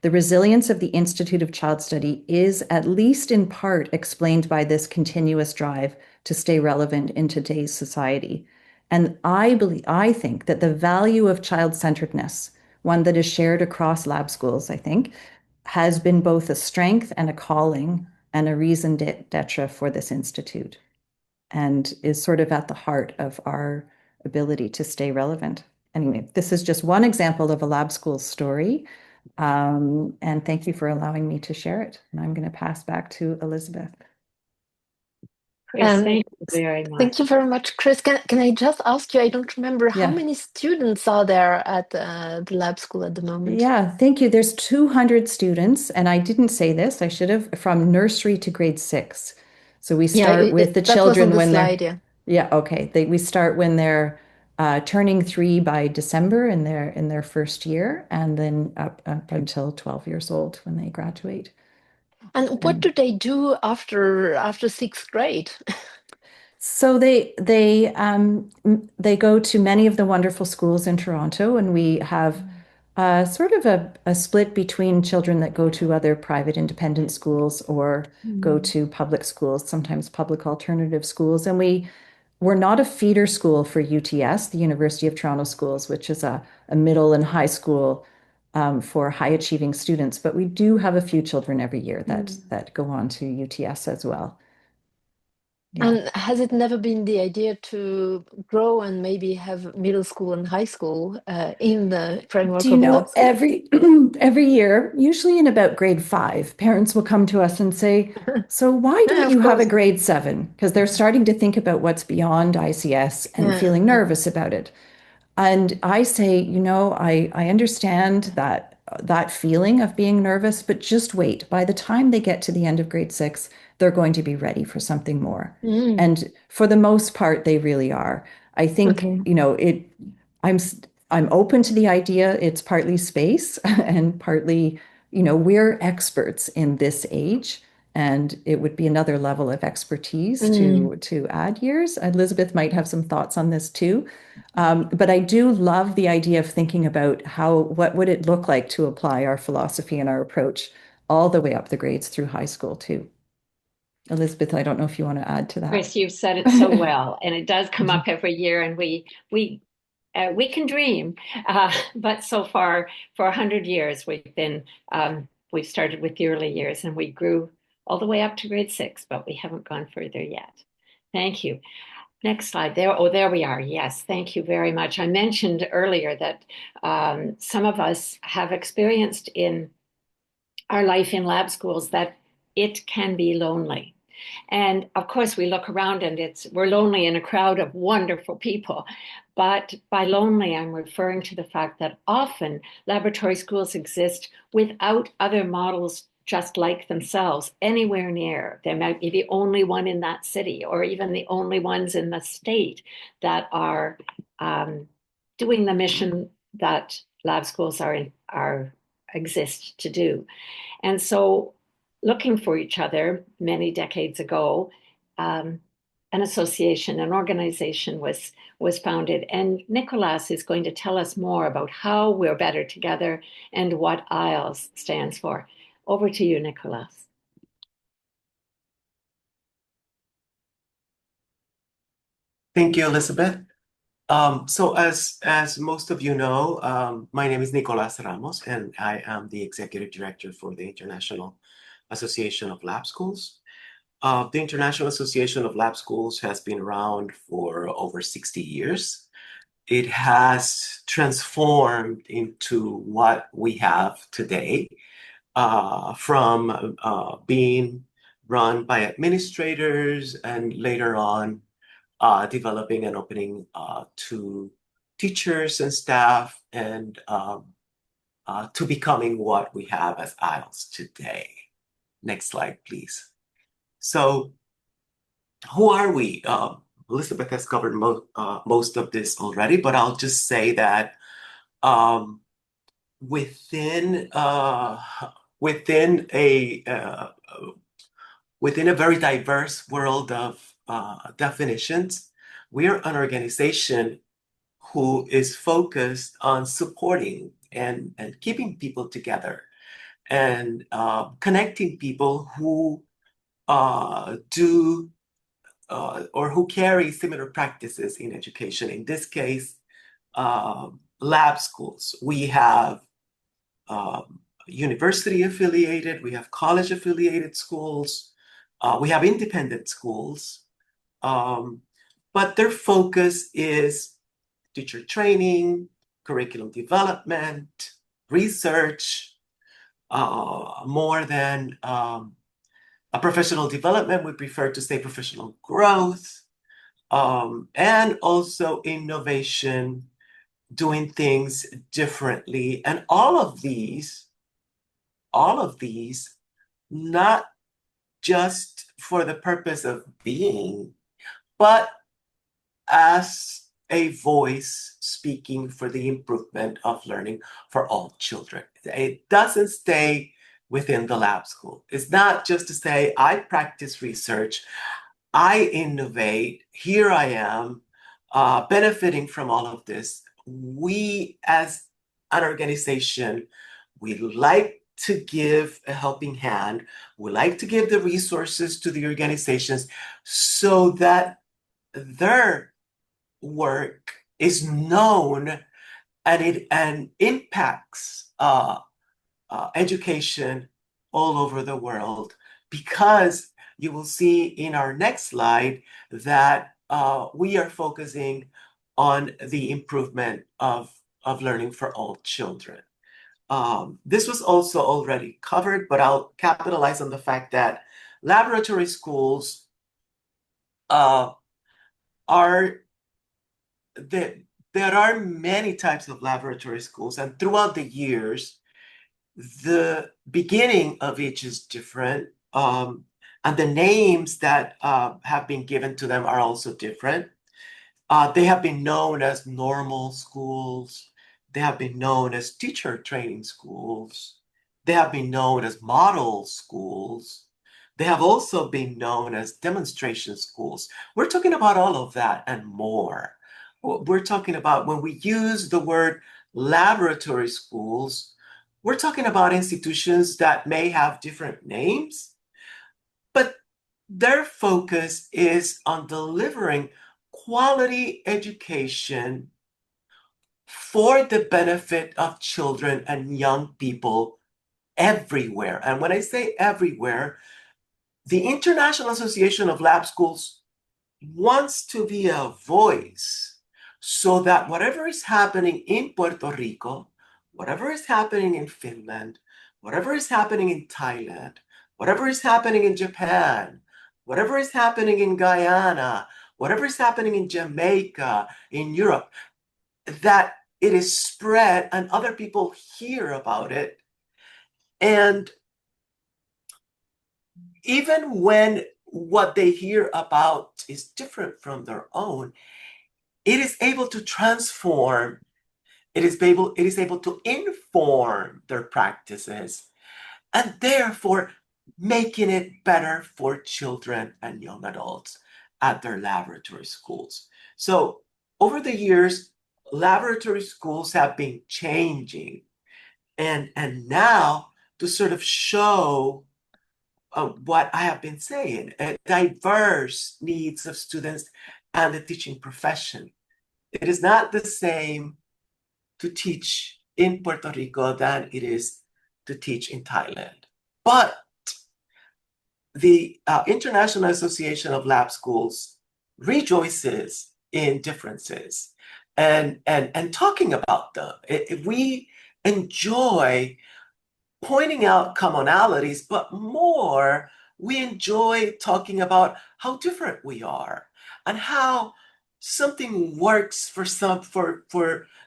The resilience of the Institute of Child Study is, at least in part, explained by this continuous drive to stay relevant in today's society. And I think that the value of child-centeredness, one that is shared across lab schools, I think, has been both a strength and a calling and a raison d'etre for this institute, and is sort of at the heart of our ability to stay relevant. Anyway, this is just one example of a lab school story. And thank you for allowing me to share it. And I'm going to pass back to Elizabeth. Chris, thank you very much. Thank you very much, Chris. Can I just ask you, I don't remember, how many students are there at the lab school at the moment? Yeah, thank you. There's 200 students, and I didn't say this, I should have, from nursery to grade 6. So we start with the children when they're... Yeah, okay. We start when they're turning 3 by December in their first year, and then up until 12 years old when they graduate. And what do they do after 6th grade? So they go to many of the wonderful schools in Toronto, and we have sort of a split between children that go to other private independent schools or go to public schools, sometimes public alternative schools. And we're not a feeder school for UTS, the University of Toronto Schools, which is a middle and high school for high achieving students. But we do have a few children every year that go on to UTS as well. Yeah. And has it never been the idea to grow and maybe have middle school and high school in the framework of lab school? Every year, usually in about grade 5, parents will come to us and say, so why don't you have a grade 7? Because they're starting to think about what's beyond ICS and feeling nervous about it. And I say, I understand that feeling of being nervous, but just wait. By the time they get to the end of grade 6, they're going to be ready for something more. And for the most part, they really are. I think, I'm open to the idea. It's partly space and partly, we're experts in this age. and it would be another level of expertise to add years. Elizabeth might have some thoughts on this too. But I do love the idea of thinking about what would it look like to apply our philosophy and our approach all the way up the grades through high school too. Elizabeth, I don't know if you want to add to that. Chris, you've said it so well, and it does come up every year, and we can dream, but so far for 100 years we've started with the early years, and we grew all the way up to grade 6, but we haven't gone further yet. Thank you. Next slide. There we are. Yes, thank you very much. I mentioned earlier that some of us have experienced in our life in lab schools that it can be lonely. And of course, we look around and we're lonely in a crowd of wonderful people. But by lonely, I'm referring to the fact that often laboratory schools exist without other models just like themselves anywhere near. They might be the only one in that city, or even the only ones in the state that are doing the mission that lab schools exist to do. And so, looking for each other many decades ago, an association, an organization was founded. And Nicolas is going to tell us more about how we're better together and what IALS stands for. Over to you, Nicolas. Thank you, Elizabeth. So as most of you know, my name is Nicolas Ramos, and I am the Executive Director for the International Association of Lab Schools. The International Association of Lab Schools has been around for over 60 years. It has transformed into what we have today, from being run by administrators and later on developing and opening to teachers and staff, and to becoming what we have as IALS today. Next slide, please. So who are we? Elizabeth has covered most of this already, but I'll just say that within a very diverse world of definitions, we are an organization who is focused on supporting and keeping people together and connecting people who do or who carry similar practices in education. In this case, lab schools. We have university affiliated, we have college affiliated schools, we have independent schools, but their focus is teacher training, curriculum development, research, more than a professional development. We prefer to say professional growth, and also innovation, doing things differently. And all of these, not just for the purpose of being, but as a voice speaking for the improvement of learning for all children. It doesn't stay within the lab school. It's not just to say, I practice research, I innovate, here I am, benefiting from all of this. We, as an organization, we like to give a helping hand. We like to give the resources to the organizations so that their work is known and impacts education all over the world, because you will see in our next slide that we are focusing on the improvement of learning for all children. This was also already covered, but I'll capitalize on the fact that laboratory schools there are many types of laboratory schools, and throughout the years, the beginning of each is different, and the names that have been given to them are also different. They have been known as normal schools. They have been known as teacher training schools. They have been known as model schools. They have also been known as demonstration schools. We're talking about all of that and more. We're talking about when we use the word laboratory schools, we're talking about institutions that may have different names, but their focus is on delivering quality education for the benefit of children and young people everywhere. And when I say everywhere, the International Association of Lab Schools wants to be a voice so that whatever is happening in Puerto Rico, whatever is happening in Finland, whatever is happening in Thailand, whatever is happening in Japan, whatever is happening in Guyana, whatever is happening in Jamaica, in Europe, that it is spread and other people hear about it. And even when what they hear about is different from their own, it is able to transform, it is able to inform their practices, and therefore making it better for children and young adults at their laboratory schools. So over the years, laboratory schools have been changing, and now to sort of show what I have been saying, diverse needs of students and the teaching profession. It is not the same to teach in Puerto Rico than it is to teach in Thailand. But the International Association of Lab Schools rejoices in differences and talking about them. We enjoy pointing out commonalities, but more, we enjoy talking about how different we are and how something works for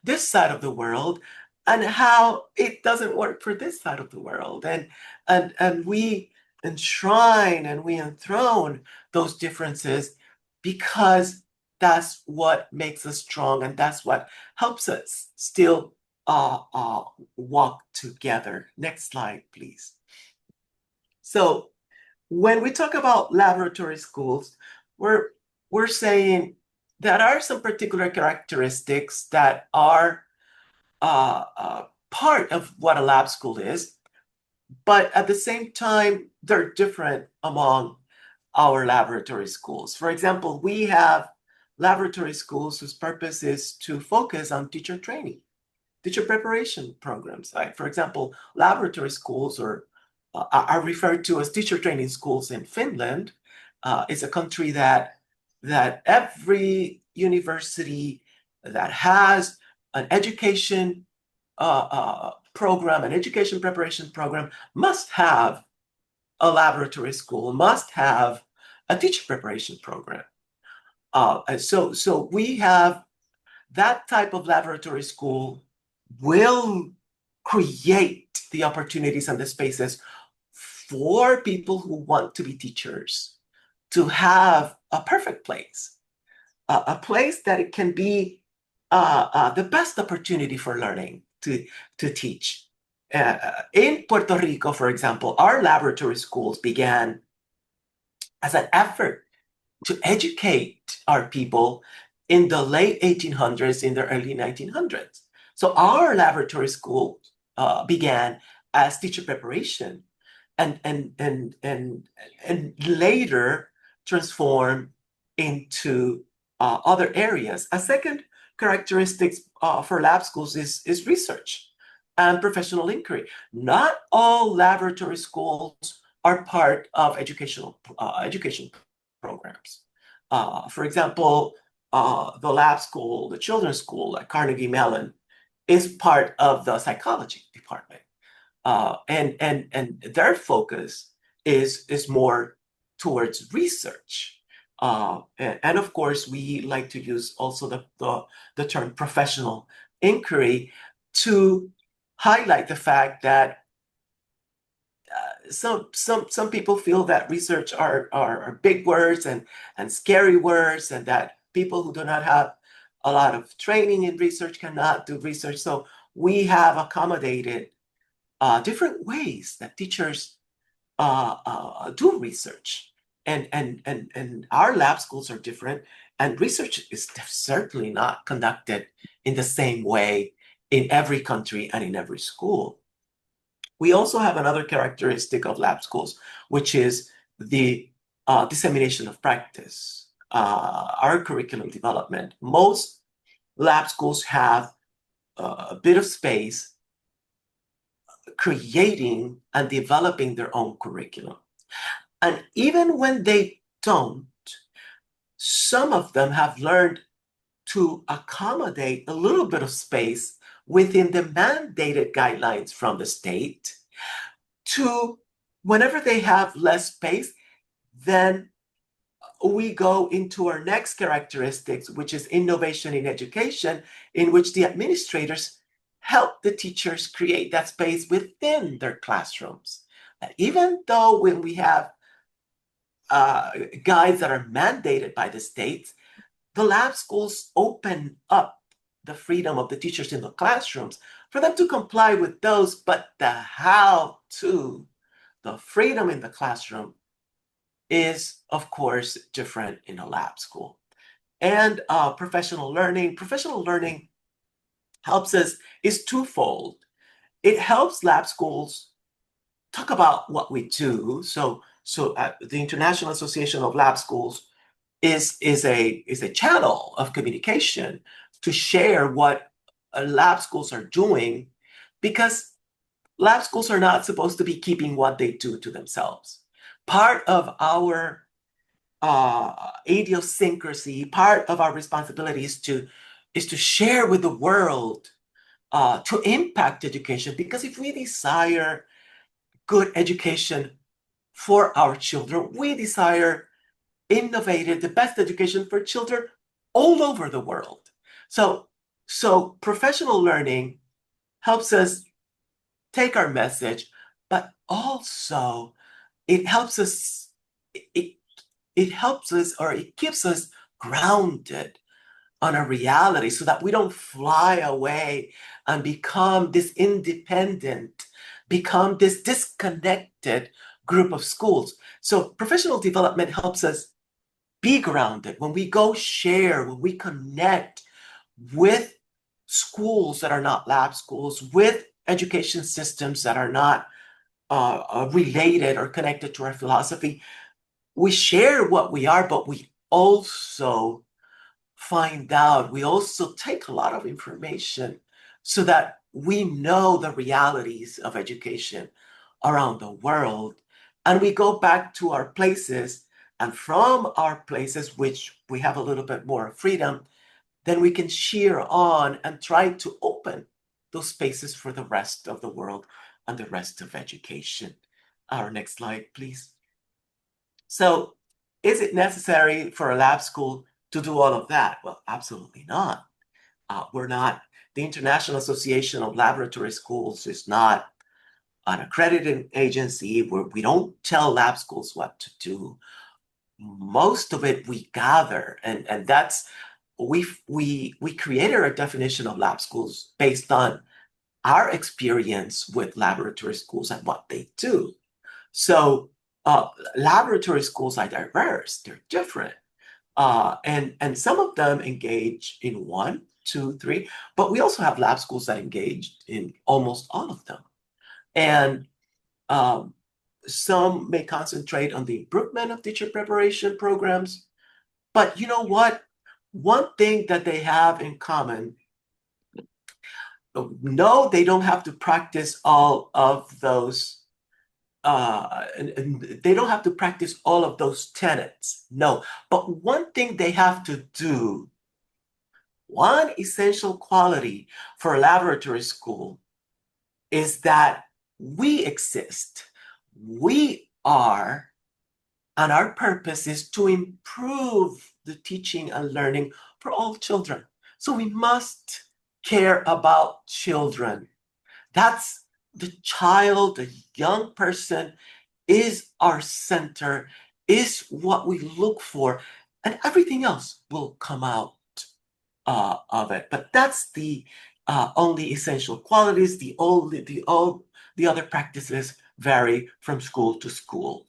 this side of the world and how it doesn't work for this side of the world. And we enshrine and we enthrone those differences because that's what makes us strong and that's what helps us still walk together. Next slide, please. So when we talk about laboratory schools, we're saying there are some particular characteristics that are part of what a lab school is, but at the same time, they're different among our laboratory schools. For example, we have laboratory schools whose purpose is to focus on teacher training, teacher preparation programs. For example, laboratory schools are referred to as teacher training schools in Finland. It's a country that every university that has an education program, an education preparation program, must have a laboratory school, must have a teacher preparation program. So we have that type of laboratory school will create the opportunities and the spaces for people who want to be teachers to have a perfect place, a place that it can be the best opportunity for learning to teach. In Puerto Rico, for example, our laboratory schools began as an effort to educate our people in the late 1800s, in the early 1900s. So our laboratory school began as teacher preparation and later transformed into other areas. A second characteristic for lab schools is research and professional inquiry. Not all laboratory schools are part of education programs. For example, the lab school, the children's school at Carnegie Mellon is part of the psychology department. And their focus is more towards research. And of course, we like to use also the term professional inquiry to highlight the fact that some people feel that research are big words and scary words, and that people who do not have a lot of training in research cannot do research. So we have accommodated different ways that teachers do research. And our lab schools are different, and research is certainly not conducted in the same way in every country and in every school. We also have another characteristic of lab schools, which is the dissemination of practice, our curriculum development. Most lab schools have a bit of space creating and developing their own curriculum. And even when they don't, some of them have learned to accommodate a little bit of space within the mandated guidelines from the state to, whenever they have less space, then we go into our next characteristics, which is innovation in education, in which the administrators help the teachers create that space within their classrooms. Even though when we have guides that are mandated by the states, the lab schools open up the freedom of the teachers in the classrooms for them to comply with those, but the how to, the freedom in the classroom is, of course, different in a lab school. And professional learning helps us, is twofold. It helps lab schools talk about what we do. So the International Association of Lab Schools is a channel of communication to share what lab schools are doing, because lab schools are not supposed to be keeping what they do to themselves. Part of our idiosyncrasy, part of our responsibility is to share with the world, to impact education. Because if we desire good education for our children, we desire innovative, the best education for children all over the world. So professional learning helps us take our message, but also it helps us, it helps us, or it keeps us grounded on a reality, so that we don't fly away and become this independent, become this disconnected group of schools. So professional development helps us be grounded. When we go share, when we connect with schools that are not lab schools, with education systems that are not related or connected to our philosophy, we share what we are, but we also find out, we also take a lot of information so that we know the realities of education around the world. And we go back to our places, and from our places, which we have a little bit more freedom, then we can cheer on and try to open those spaces for the rest of the world and the rest of education. Our next slide, please. So, is it necessary for a lab school to do all of that? Well, absolutely not. We're not, the International Association of Laboratory Schools is not an accredited agency where we don't tell lab schools what to do. Most of it we gather, and that's, we created a definition of lab schools based on our experience with laboratory schools and what they do. So laboratory schools are diverse, they're different. And some of them engage in 1, 2, 3, but we also have lab schools that engage in almost all of them. And some may concentrate on the improvement of teacher preparation programs, but you know what? One thing that they have in common, no, they don't have to practice all of those, and they don't have to practice all of those tenets, no. But one thing they have to do, one essential quality for a laboratory school, is that we exist. We are, and our purpose is to improve the teaching and learning for all children. So we must care about children. That's the child, the young person is our center, is what we look for, and everything else will come out of it. But that's the only essential qualities. The other practices vary from school to school.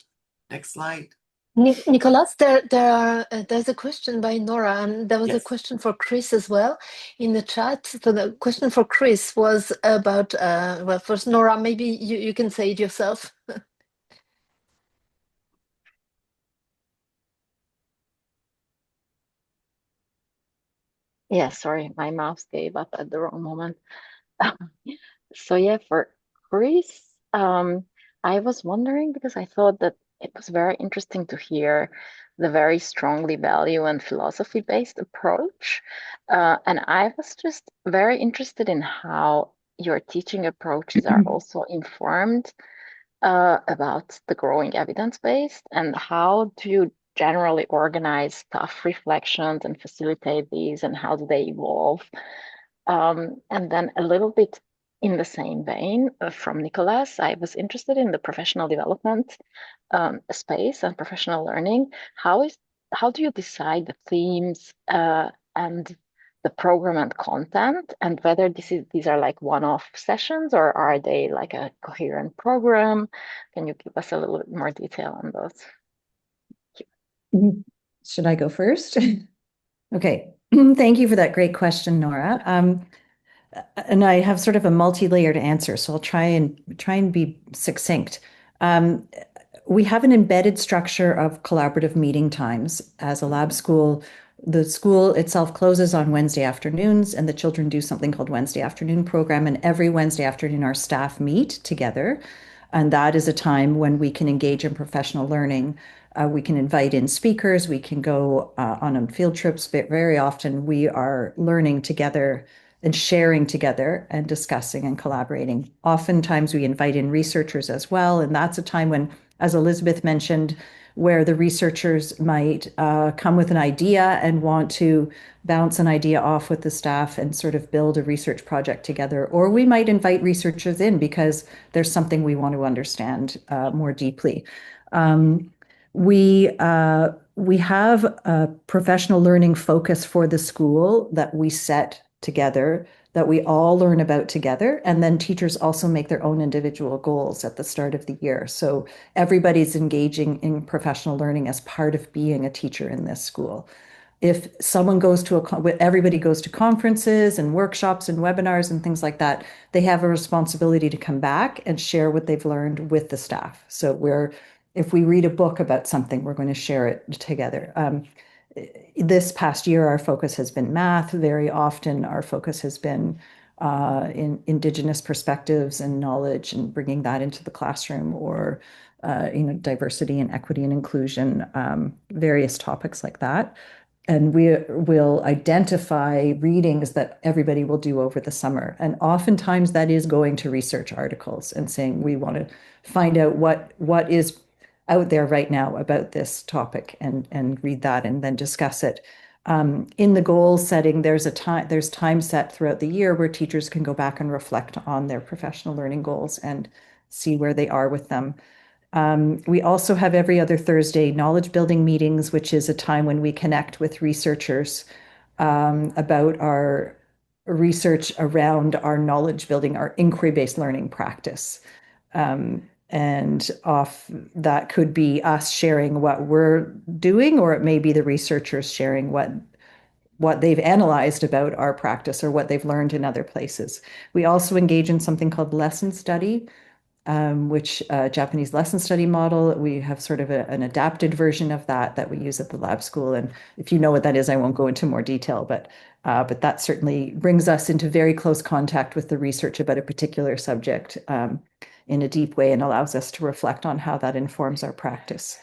Next slide. Nicolas, there's a question by Nora, and there was a Yes. question for Chris as well in the chat. So the question for Chris was about, well, first, Nora, maybe you can say it yourself. Yeah, sorry, my mouse gave up at the wrong moment. So yeah, for Chris, I was wondering because I thought that it was very interesting to hear the very strongly value and philosophy-based approach. And I was just very interested in how your teaching approaches are also informed about the growing evidence-based, and how do you generally organize tough reflections and facilitate these, and how do they evolve? And then a little bit in the same vein from Nicolas, I was interested in the professional development space and professional learning. How do you decide the themes and the program and content, and whether these are like one-off sessions, or are they like a coherent program? Can you give us a little bit more detail on those? Should I go first? Okay. Thank you for that great question, Nora. And I have sort of a multi-layered answer, so I'll try and be succinct. We have an embedded structure of collaborative meeting times. As a lab school, the school itself closes on Wednesday afternoons, and the children do something called Wednesday afternoon program. And every Wednesday afternoon, our staff meet together. And that is a time when we can engage in professional learning. We can invite in speakers. We can go on field trips. But very often, we are learning together and sharing together and discussing and collaborating. Oftentimes, we invite in researchers as well. And that's a time when, as Elizabeth mentioned, where the researchers might come with an idea and want to bounce an idea off with the staff and sort of build a research project together. Or we might invite researchers in because there's something we want to understand more deeply. We have a professional learning focus for the school that we set together, that we all learn about together. And then teachers also make their own individual goals at the start of the year. So everybody's engaging in professional learning as part of being a teacher in this school. If someone goes to everybody goes to conferences and workshops and webinars and things like that, they have a responsibility to come back and share what they've learned with the staff. So if we read a book about something, we're going to share it together. This past year, our focus has been math. Very often, our focus has been in Indigenous perspectives and knowledge, and bringing that into the classroom, or diversity and equity and inclusion, various topics like that. And we will identify readings that everybody will do over the summer. And oftentimes that is going to research articles and saying, we want to find out what is out there right now about this topic, and read that and then discuss it. In the goal setting, there's time set throughout the year where teachers can go back and reflect on their professional learning goals and see where they are with them. We also have every other Thursday knowledge building meetings, which is a time when we connect with researchers about our research around our knowledge building, our inquiry-based learning practice. And that could be us sharing what we're doing, or it may be the researchers sharing what they've analyzed about our practice or what they've learned in other places. We also engage in something called lesson study, which Japanese lesson study model. We have sort of an adapted version of that we use at the lab school. And if you know what that is, I won't go into more detail, but that certainly brings us into very close contact with the research about a particular subject in a deep way, and allows us to reflect on how that informs our practice.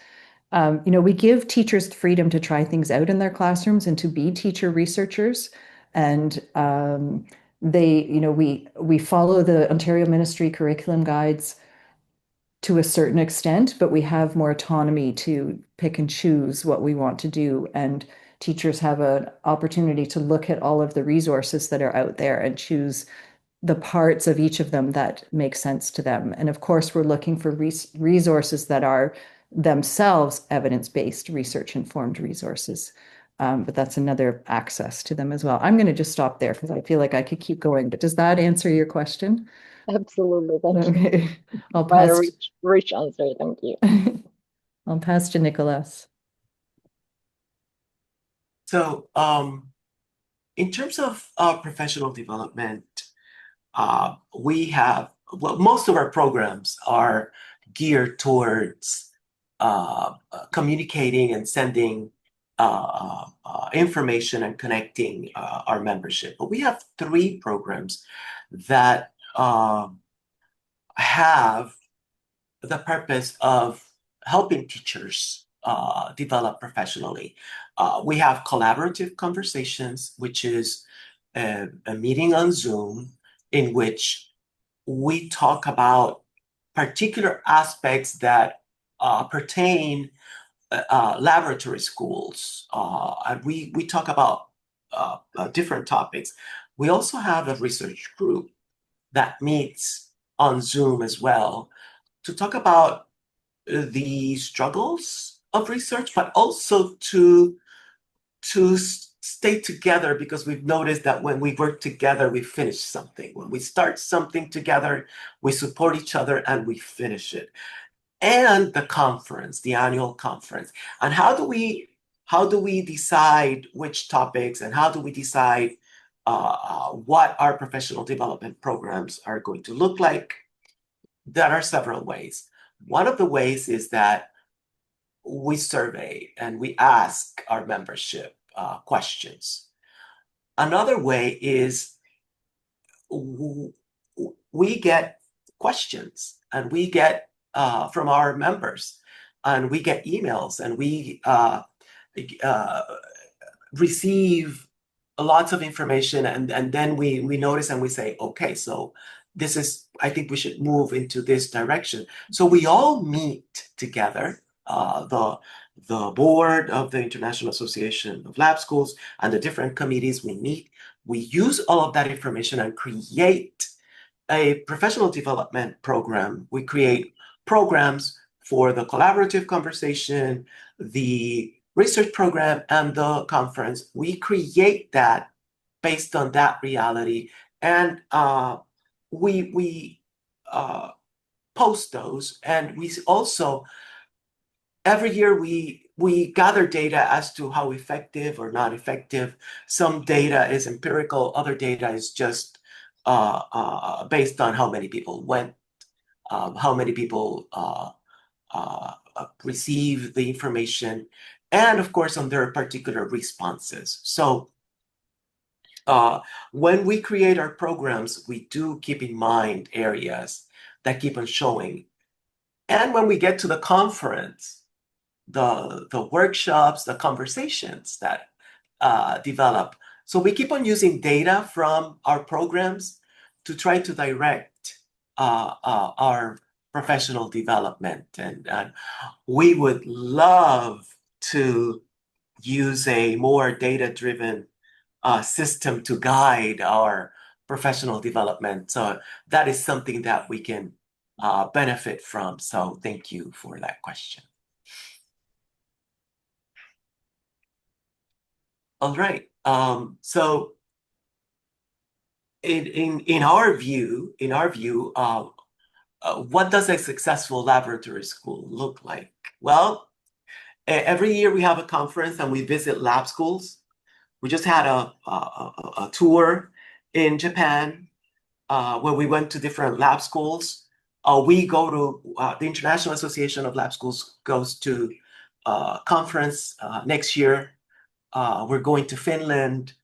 We give teachers freedom to try things out in their classrooms and to be teacher researchers. And we follow the Ontario Ministry curriculum guides to a certain extent, but we have more autonomy to pick and choose what we want to do. And teachers have an opportunity to look at all of the resources that are out there and choose the parts of each of them that make sense to them. And of course, we're looking for resources that are themselves evidence-based, research-informed resources. But that's another access to them as well. I'm going to just stop there because I feel like I could keep going. But does that answer your question? Absolutely. Thank you. Okay, I'll Very pass. rich answer. Thank you. I'll pass to Nicholas. So, in terms of professional development, we have, well, most of our programs are geared towards communicating and sending information and connecting our membership. But we have 3 programs that have the purpose of helping teachers develop professionally. We have collaborative conversations, which is a meeting on Zoom in which we talk about particular aspects that pertain laboratory schools. And we talk about different topics. We also have a research group that meets on Zoom as well to talk about the struggles of research, but also to stay together, because we've noticed that when we work together, we finish something. When we start something together, we support each other and we finish it. And the conference, the annual conference. And how do we decide which topics, and how do we decide what our professional development programs are going to look like? There are several ways. One of the ways is that we survey and we ask our membership questions. Another way is we get questions, and we get from our members, and we get emails, and we receive lots of information, and then we notice and we say, okay, so this is, I think we should move into this direction. So we all meet together, the board of the International Association of Lab Schools and the different committees we meet. We use all of that information and create a professional development program. We create programs for the collaborative conversation, the research program, and the conference. We create that based on that reality, and we post those. And we also, every year, we gather data as to how effective or not effective. Some data is empirical, other data is just based on how many people went, how many people receive the information, and of course on their particular responses. So when we create our programs, we do keep in mind areas that keep on showing. And when we get to the conference, the workshops, the conversations that develop. So we keep on using data from our programs to try to direct our professional development. And we would love to use a more data-driven system to guide our professional development. So that is something that we can benefit from. So thank you for that question. All right. So in our view, what does a successful laboratory school look like? Well, every year we have a conference and we visit lab schools. We just had a tour in Japan where we went to different lab schools. We go to the International Association of Lab Schools goes to a conference next year. We're going to Finland,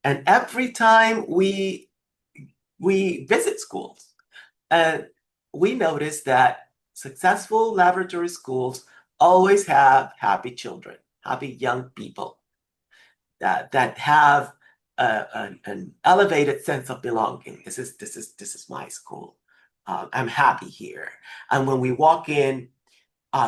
and every time we visit schools, and we notice that successful laboratory schools always have happy children, happy young people that have an elevated sense of belonging. This is my school. I'm happy here. And when we walk in,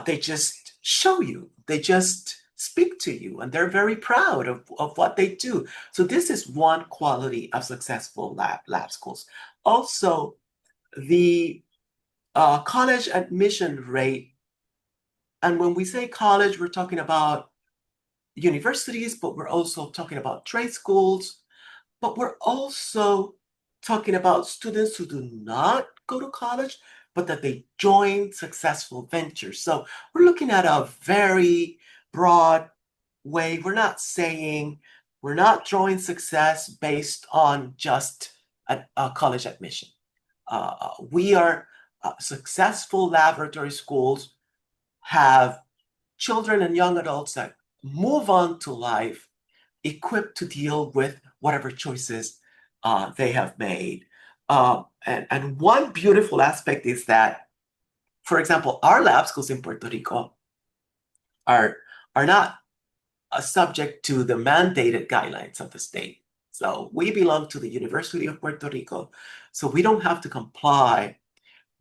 they just show you. They just speak to you, and they're very proud of what they do. So this is one quality of successful lab schools. Also, the college admission rate, and when we say college, we're talking about universities, but we're also talking about trade schools, but we're also talking about students who do not go to college, but that they join successful ventures. So we're looking at a very broad way. We're not saying we're not drawing success based on just a college admission. We are successful laboratory schools have children and young adults that move on to life equipped to deal with whatever choices they have made. And one beautiful aspect is that, for example, our lab schools in Puerto Rico are not subject to the mandated guidelines of the state. So we belong to the University of Puerto Rico, so we don't have to comply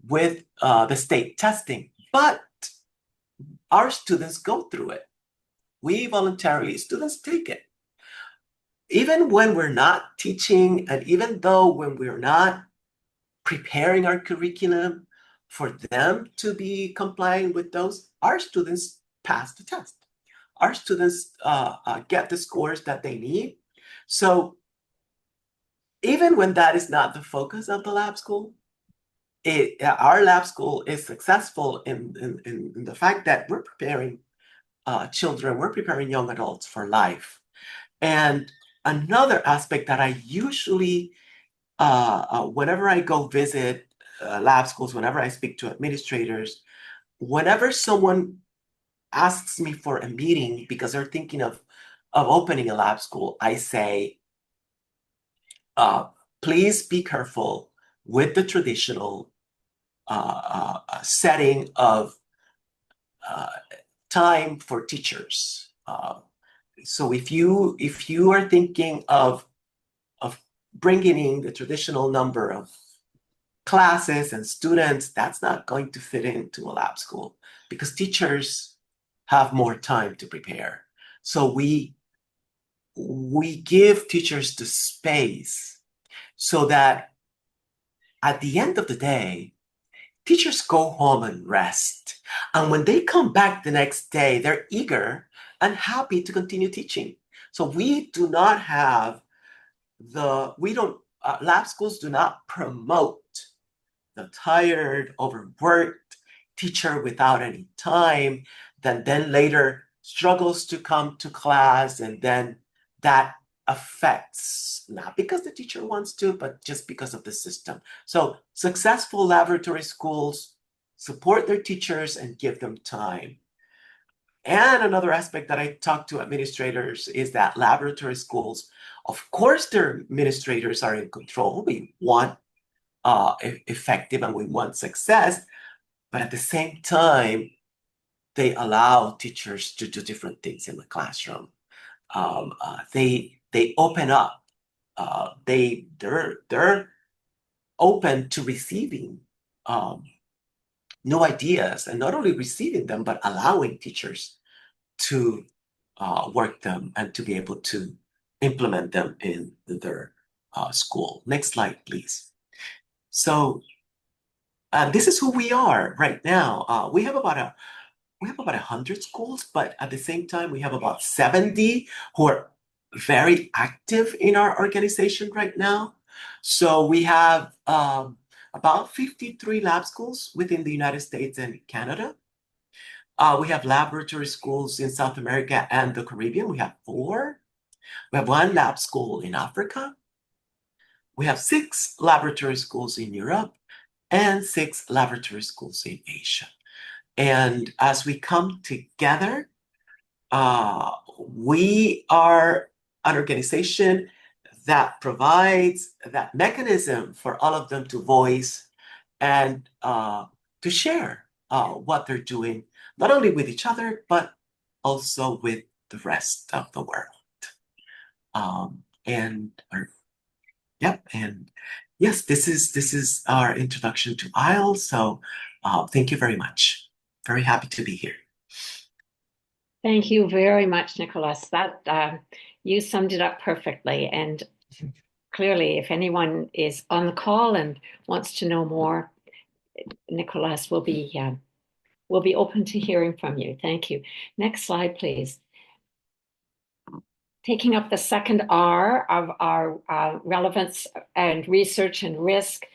with the state testing, but our students go through it. We voluntarily, students take it. Even when we're not teaching, and even though when we're not preparing our curriculum for them to be complying with those, our students pass the test. Our students get the scores that they need. So even when that is not the focus of the lab school, our lab school is successful in the fact that we're preparing children, we're preparing young adults for life. And another aspect that I usually, whenever I go visit lab schools, whenever I speak to administrators, whenever someone asks me for a meeting because they're thinking of opening a lab school, I say, please be careful with the traditional setting of time for teachers. So if you are thinking of bringing in the traditional number of classes and students, that's not going to fit into a lab school because teachers have more time to prepare. So we give teachers the space so that at the end of the day, teachers go home and rest. And when they come back the next day, they're eager and happy to continue teaching. So we do not have lab schools do not promote the tired, overworked teacher without any time, that then later struggles to come to class, and then that affects, not because the teacher wants to, but just because of the system. So successful laboratory schools support their teachers and give them time. And another aspect that I talk to administrators is that laboratory schools, of course, their administrators are in control. We want effective and we want success, but at the same time, they allow teachers to do different things in the classroom. They open up. They're open to receiving new ideas, and not only receiving them, but allowing teachers to work them and to be able to implement them in their school. Next slide, please. So this is who we are right now. We have about 100 schools, but at the same time, we have about 70 who are very active in our organization right now. So we have about 53 lab schools within the United States and Canada. We have laboratory schools in South America and the Caribbean. We have 4. We have 1 lab school in Africa. We have 6 laboratory schools in Europe and 6 laboratory schools in Asia. And as we come together, we are an organization that provides that mechanism for all of them to voice and to share what they're doing, not only with each other, but also with the rest of the world. And yes, this is our introduction to IALS. So thank you very much. Very happy to be here. Thank you very much, Nicolas. That you summed it up perfectly. And clearly, if anyone is on the call and wants to know more, Nicolas will be open to hearing from you. Thank you. Next slide, please. taking up the second R of our relevance and research and risk.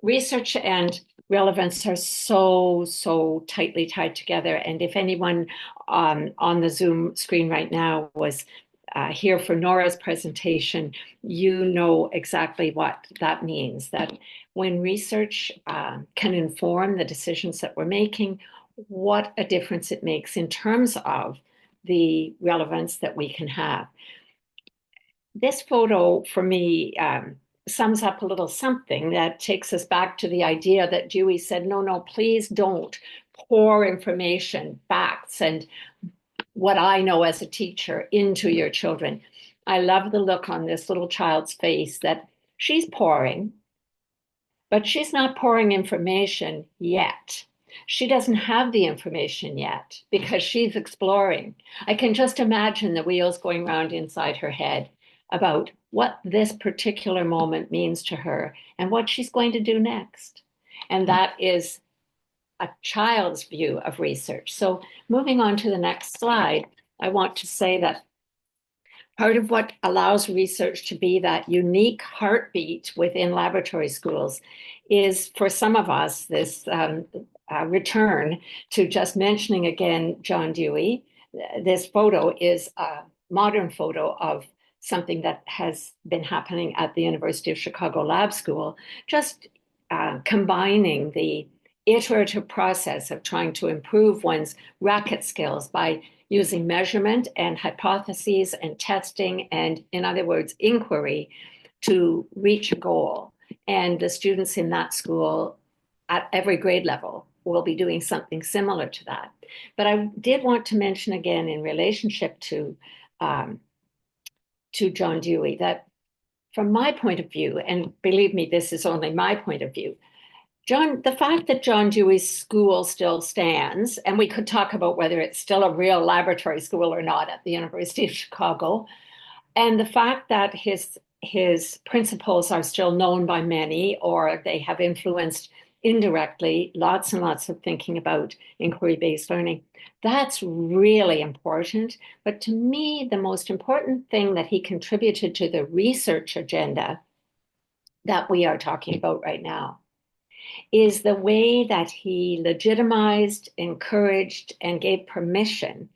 Research and relevance are so tightly tied together. And if anyone on the Zoom screen right now was here for Nora's presentation, you know exactly what that means, that when research can inform the decisions that we're making, what a difference it makes in terms of the relevance that we can have. This photo for me sums up a little something that takes us back to the idea that Dewey said, no, please don't pour information, facts, and what I know as a teacher into your children. I love the look on this little child's face that she's pouring, but she's not pouring information yet. She doesn't have the information yet because she's exploring. I can just imagine the wheels going round inside her head about what this particular moment means to her and what she's going to do next. And that is a child's view of research. So moving on to the next slide, I want to say that part of what allows research to be that unique heartbeat within laboratory schools is, for some of us, this return to just mentioning again John Dewey. This photo is a modern photo of something that has been happening at the University of Chicago Lab School, just combining the iterative process of trying to improve one's racket skills by using measurement and hypotheses and testing and, in other words, inquiry to reach a goal. And the students in that school at every grade level will be doing something similar to that. But I did want to mention again in relationship to John Dewey that from my point of view, and believe me, this is only my point of view, the fact that John Dewey's school still stands, and we could talk about whether it's still a real laboratory school or not at the University of Chicago, and the fact that his principles are still known by many, or they have influenced indirectly lots and lots of thinking about inquiry-based learning, that's really important. But to me, the most important thing that he contributed to the research agenda that we are talking about right now is the way that he legitimized, encouraged, and gave permission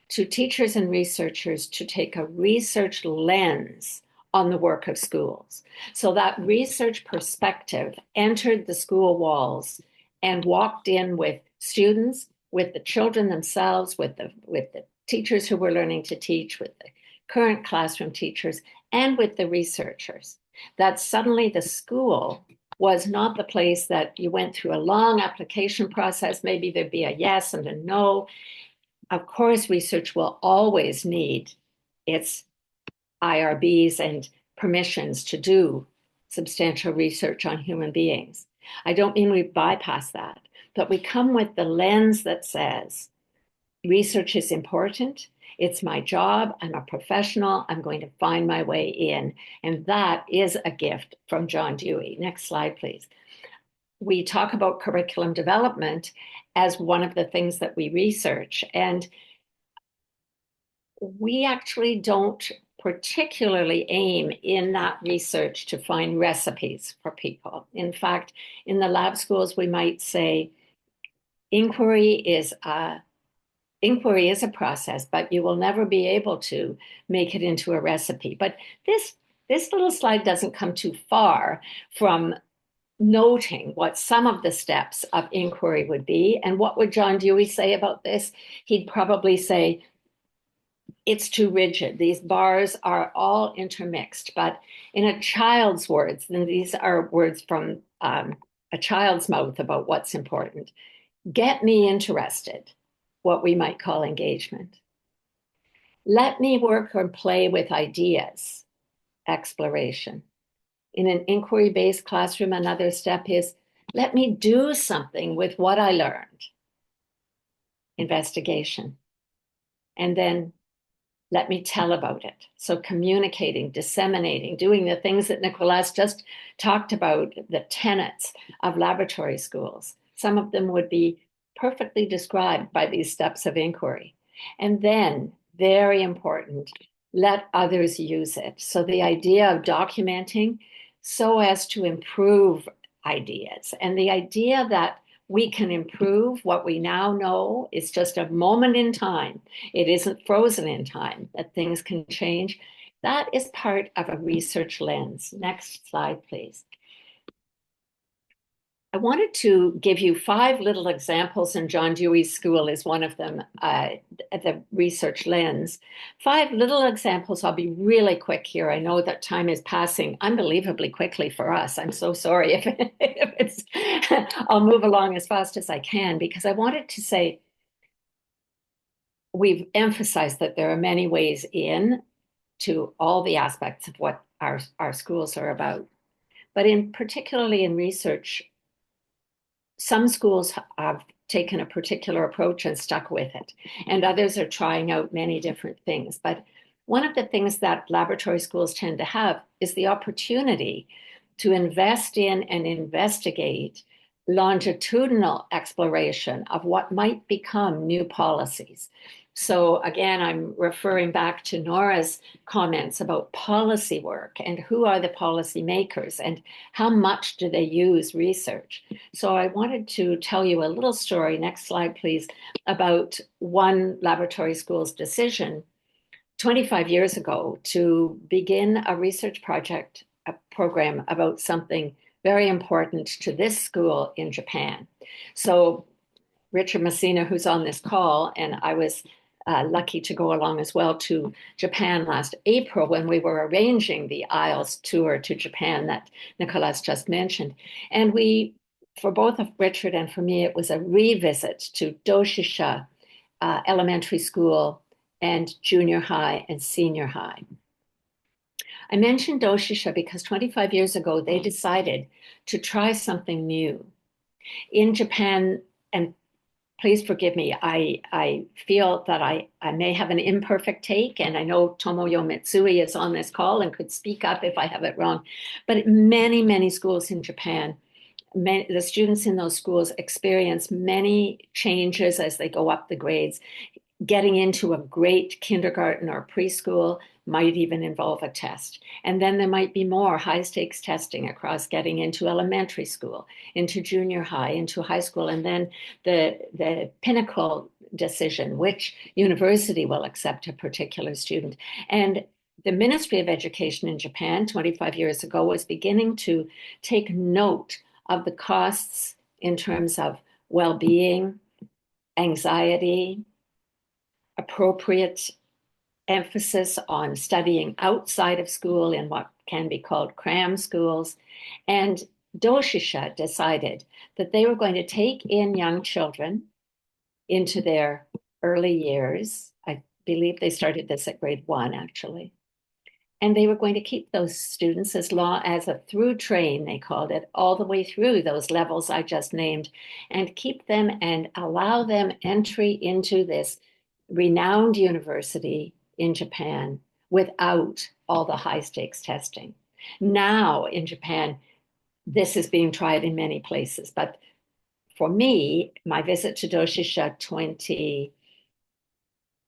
to teachers and researchers to take a research lens on the work of schools. So that research perspective entered the school walls and walked in with students, with the children themselves, with the teachers who were learning to teach, with the current classroom teachers, and with the researchers. That suddenly the school was not the place that you went through a long application process. Maybe there'd be a yes and a no. Of course, research will always need its IRBs and permissions to do substantial research on human beings. I don't mean we bypass that, but we come with the lens that says research is important. It's my job. I'm a professional. I'm going to find my way in. And that is a gift from John Dewey. Next slide, please. We talk about curriculum development as one of the things that we research. And we actually don't particularly aim in that research to find recipes for people. In fact, in the lab schools, we might say inquiry is a process, but you will never be able to make it into a recipe. But this little slide doesn't come too far from noting what some of the steps of inquiry would be. And what would John Dewey say about this? He'd probably say, it's too rigid. These bars are all intermixed. But in a child's words, and these are words from a child's mouth about what's important, get me interested, what we might call engagement. Let me work or play with ideas, exploration. In an inquiry-based classroom, another step is, let me do something with what I learned, investigation. And then let me tell about it. So communicating, disseminating, doing the things that Nicolas just talked about, the tenets of laboratory schools. Some of them would be perfectly described by these steps of inquiry. And then, very important, let others use it. So the idea of documenting so as to improve ideas, and the idea that we can improve what we now know is just a moment in time. It isn't frozen in time, that things can change. That is part of a research lens. Next slide, please. I wanted to give you 5 little examples, and John Dewey's school is one of them, at the research lens. 5 little examples. I'll be really quick here. I know that time is passing unbelievably quickly for us. I'm so sorry if it's, I'll move along as fast as I can, because I wanted to say, we've emphasized that there are many ways in to all the aspects of what our schools are about. But particularly in research, some schools have taken a particular approach and stuck with it, and others are trying out many different things. But one of the things that laboratory schools tend to have is the opportunity to invest in and investigate longitudinal exploration of what might become new policies. So again, I'm referring back to Nora's comments about policy work and who are the policy makers and how much do they use research. So I wanted to tell you a little story, next slide please, about one laboratory school's decision 25 years ago to begin a research project, a program about something very important to this school in Japan. So Richard Messina, who's on this call, and I was lucky to go along as well to Japan last April when we were arranging the IALS tour to Japan that Nicolas just mentioned. And for both of Richard and for me, it was a revisit to Doshisha Elementary School and junior high and senior high. I mentioned Doshisha because 25 years ago, they decided to try something new. In Japan, and please forgive me, I feel that I may have an imperfect take, and I know Tomoyo Mitsui is on this call and could speak up if I have it wrong, but many, many schools in Japan, the students in those schools experience many changes as they go up the grades. Getting into a great kindergarten or preschool might even involve a test. And then there might be more high stakes testing across getting into elementary school, into junior high, into high school, and then the pinnacle decision, which university will accept a particular student. And the Ministry of Education in Japan 25 years ago was beginning to take note of the costs in terms of well-being, anxiety, appropriate emphasis on studying outside of school in what can be called cram schools. And Doshisha decided that they were going to take in young children into their early years. I believe they started this at grade 1, actually. And they were going to keep those students as long as a through train, they called it, all the way through those levels I just named, and keep them and allow them entry into this renowned university in Japan without all the high stakes testing. Now in Japan, this is being tried in many places. But for me, my visit to Doshisha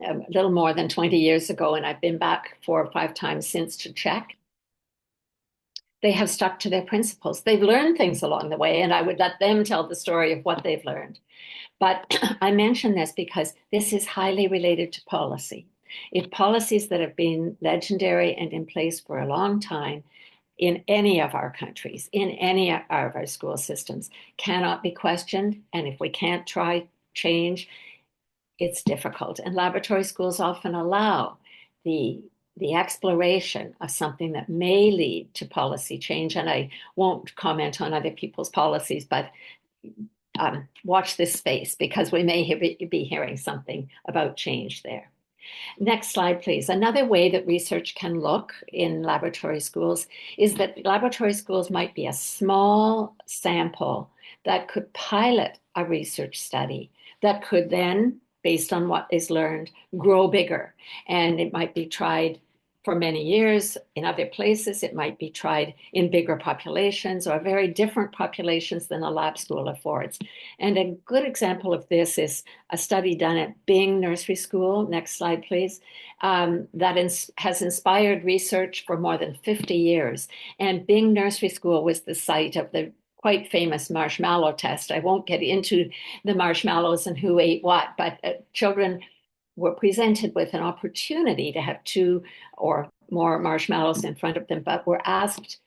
a little more than 20 years ago, and I've been back 4 or 5 times since to check, they have stuck to their principles. They've learned things along the way, and I would let them tell the story of what they've learned. But I mention this because this is highly related to policy. If policies that have been legendary and in place for a long time in any of our countries, in any of our school systems, cannot be questioned, and if we can't try change, it's difficult. And laboratory schools often allow the exploration of something that may lead to policy change. And I won't comment on other people's policies, but watch this space because we may be hearing something about change there. Next slide, please. Another way that research can look in laboratory schools is that laboratory schools might be a small sample that could pilot a research study that could then, based on what is learned, grow bigger. And it might be tried for many years. In other places, it might be tried in bigger populations or very different populations than a lab school affords. And a good example of this is a study done at Bing Nursery School, next slide please, that has inspired research for more than 50 years. And Bing Nursery School was the site of the quite famous marshmallow test. I won't get into the marshmallows and who ate what, but children were presented with an opportunity to have 2 or more marshmallows in front of them, but were asked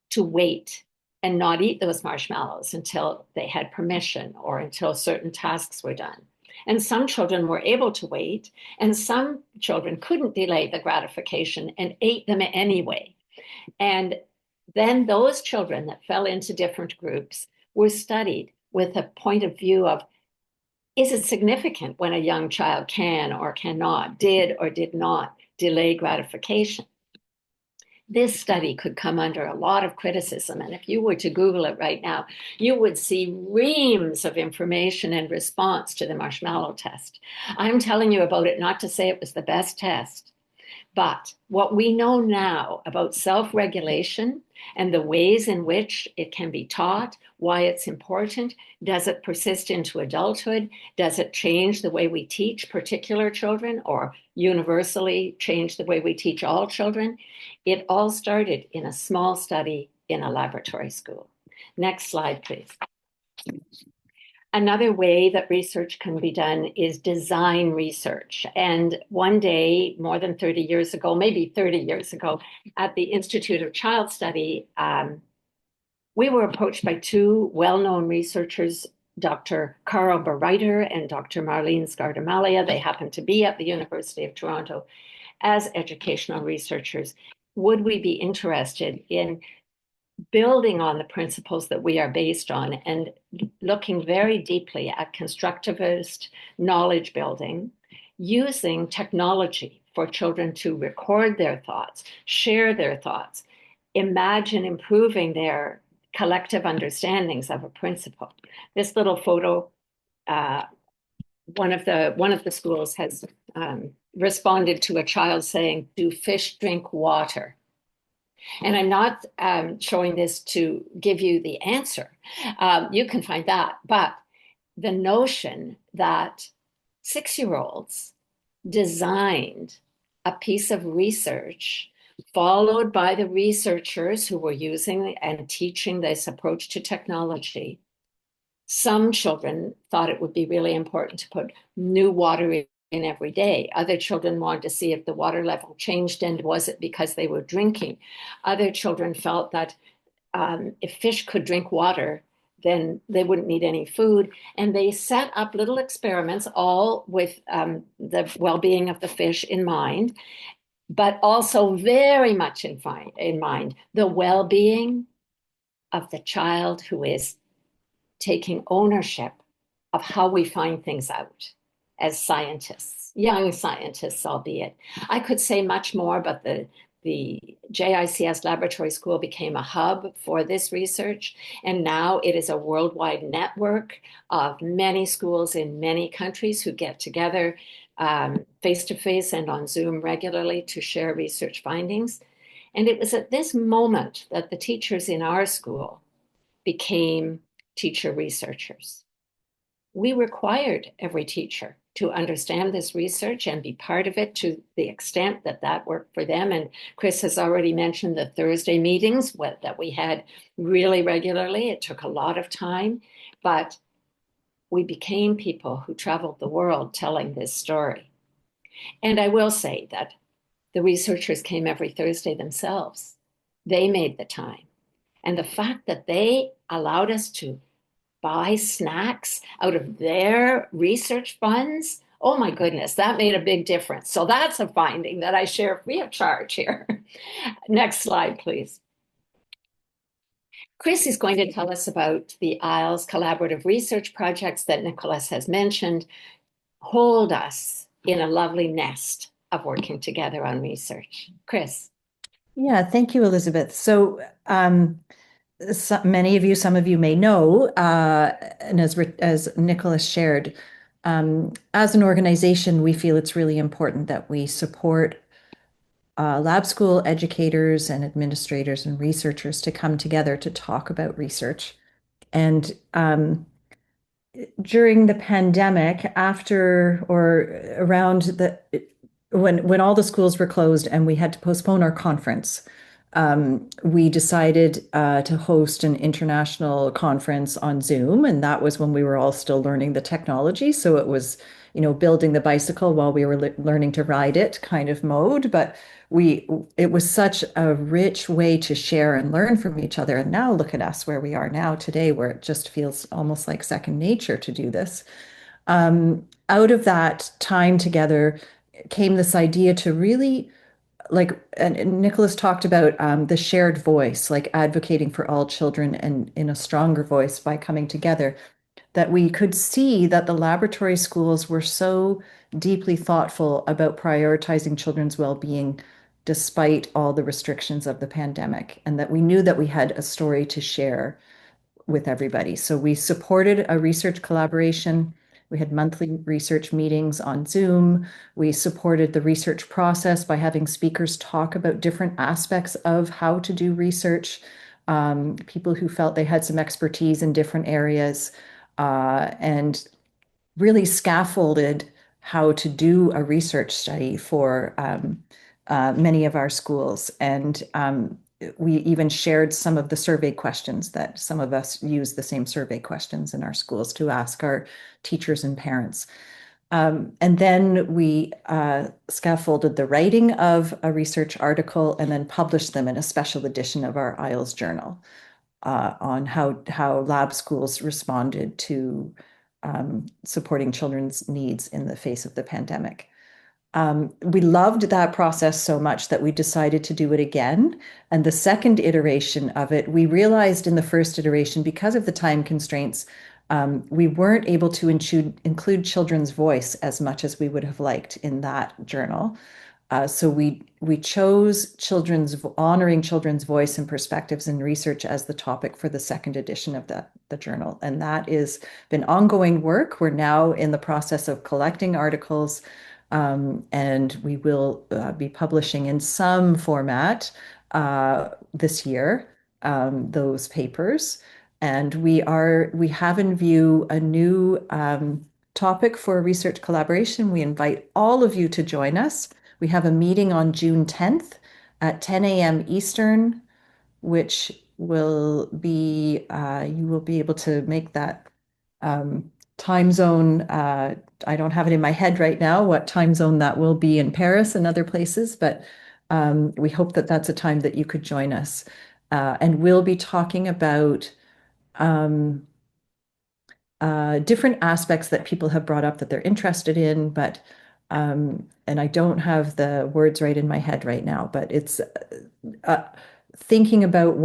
to wait and not eat those marshmallows until they had permission or until certain tasks were done. And some children were able to wait, and some children couldn't delay the gratification and ate them anyway. And then those children that fell into different groups were studied with a point of view of, is it significant when a young child can or cannot, did or did not delay gratification? This study could come under a lot of criticism. And if you were to Google it right now, you would see reams of information in response to the marshmallow test. I'm telling you about it not to say it was the best test, but what we know now about self-regulation and the ways in which it can be taught, why it's important, does it persist into adulthood? Does it change the way we teach particular children or universally change the way we teach all children? It all started in a small study in a laboratory school. Next slide, please. Another way that research can be done is design research. And one day, more than 30 years ago, maybe 30 years ago, at the Institute of Child Study, we were approached by 2 well-known researchers, Dr. Carl Bereiter and Dr. Marlene Scardamalia. They happened to be at the University of Toronto as educational researchers. Would we be interested in building on the principles that we are based on and looking very deeply at constructivist knowledge building, using technology for children to record their thoughts, share their thoughts, imagine improving their collective understandings of a principle? This little photo, one of the schools has responded to a child saying, "Do fish drink water?" And I'm not showing this to give you the answer. You can find that. But the notion that 6-year-olds designed a piece of research followed by the researchers who were using and teaching this approach to technology. Some children thought it would be really important to put new water in every day. Other children wanted to see if the water level changed and was it because they were drinking. Other children felt that if fish could drink water, then they wouldn't need any food. And they set up little experiments, all with the well-being of the fish in mind, but also very much in mind the well-being of the child who is taking ownership of how we find things out as scientists, young scientists, albeit. I could say much more, but the JICS Laboratory School became a hub for this research, and now it is a worldwide network of many schools in many countries who get together face-to-face and on Zoom regularly to share research findings. And it was at this moment that the teachers in our school became teacher researchers. We required every teacher to understand this research and be part of it to the extent that that worked for them. And Chris has already mentioned the Thursday meetings that we had really regularly. It took a lot of time, but we became people who traveled the world telling this story. And I will say that the researchers came every Thursday themselves. They made the time. And the fact that they allowed us to buy snacks out of their research funds, oh my goodness, that made a big difference. So that's a finding that I share free of charge here. Next slide, please. Chris is going to tell us about the IALS collaborative research projects that Nicholas has mentioned hold us in a lovely nest of working together on research. Chris. Yeah, thank you, Elizabeth. So many of you, some of you may know, and as Nicholas shared, as an organization, we feel it's really important that we support lab school educators and administrators and researchers to come together to talk about research. And during the pandemic, after or around the when all the schools were closed and we had to postpone our conference, we decided to host an international conference on Zoom, and that was when we were all still learning the technology. So it was, building the bicycle while we were learning to ride it kind of mode. But it was such a rich way to share and learn from each other. And now look at us where we are now today, where it just feels almost like second nature to do this. Out of that time together came this idea to really and Nicholas talked about the shared voice, like advocating for all children and in a stronger voice by coming together, that we could see that the laboratory schools were so deeply thoughtful about prioritizing children's well-being despite all the restrictions of the pandemic, and that we knew that we had a story to share with everybody. So we supported a research collaboration. We had monthly research meetings on Zoom. We supported the research process by having speakers talk about different aspects of how to do research, people who felt they had some expertise in different areas, and really scaffolded how to do a research study for many of our schools. And we even shared some of the survey questions that some of us use the same survey questions in our schools to ask our teachers and parents. And then we scaffolded the writing of a research article and then published them in a special edition of our IALS journal on how lab schools responded to supporting children's needs in the face of the pandemic. We loved that process so much that we decided to do it again. And the second iteration of it, we realized in the first iteration, because of the time constraints, we weren't able to include children's voice as much as we would have liked in that journal. So we chose honoring children's voice and perspectives in research as the topic for the second edition of the journal. And that is been ongoing work. We're now in the process of collecting articles, and we will be publishing in some format this year those papers. And we have in view a new topic for research collaboration. We invite all of you to join us. We have a meeting on June 10th at 10 a.m. Eastern, which will be, you will be able to make that time zone. I don't have it in my head right now, what time zone that will be in Paris and other places, but we hope that that's a time that you could join us. And we'll be talking about different aspects that people have brought up that they're interested in, but and I don't have the words right in my head right now, but it's thinking about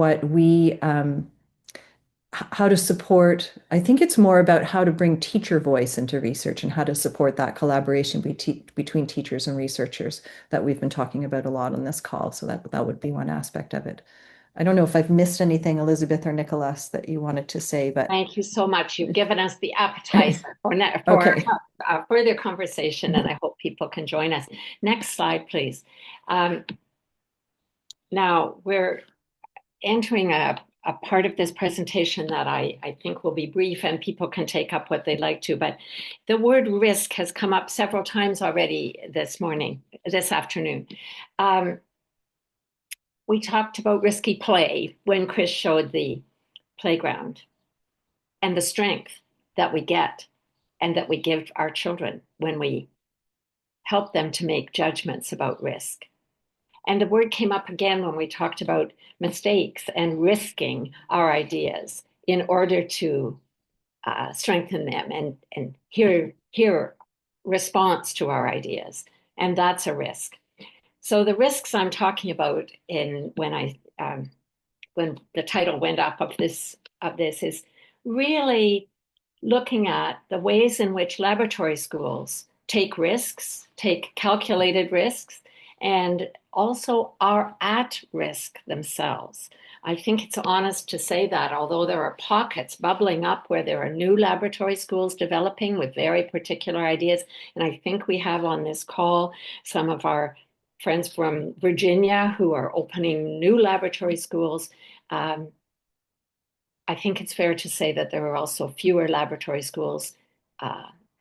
how to support. I think it's more about how to bring teacher voice into research and how to support that collaboration between teachers and researchers that we've been talking about a lot on this call. So that would be one aspect of it. I don't know if I've missed anything, Elizabeth or Nicholas, that you wanted to say, but thank you so much. You've given us the appetizer for okay. Further conversation, and I hope people can join us. Next slide, please. Now we're entering a part of this presentation that I think will be brief and people can take up what they'd like to, but the word risk has come up several times already this afternoon. We talked about risky play when Chris showed the playground and the strength that we get and that we give our children when we help them to make judgments about risk. And the word came up again when we talked about mistakes and risking our ideas in order to strengthen them and hear response to our ideas. And that's a risk. So the risks I'm talking about when the title went up of this is really looking at the ways in which laboratory schools take risks, take calculated risks, and also are at risk themselves. I think it's honest to say that, although there are pockets bubbling up where there are new laboratory schools developing with very particular ideas, and I think we have on this call some of our friends from Virginia who are opening new laboratory schools. I think it's fair to say that there are also fewer laboratory schools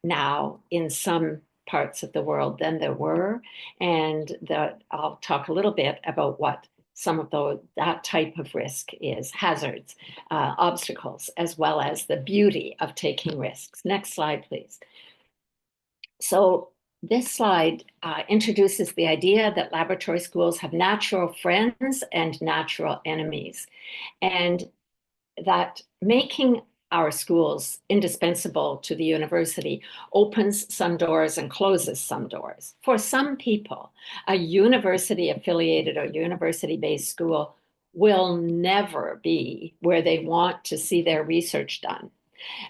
now in some parts of the world than there were. And I'll talk a little bit about what some of that type of risk is, hazards, obstacles, as well as the beauty of taking risks. Next slide, please. So this slide introduces the idea that laboratory schools have natural friends and natural enemies, and that making our schools indispensable to the university opens some doors and closes some doors. For some people, a university-affiliated or university-based school will never be where they want to see their research done,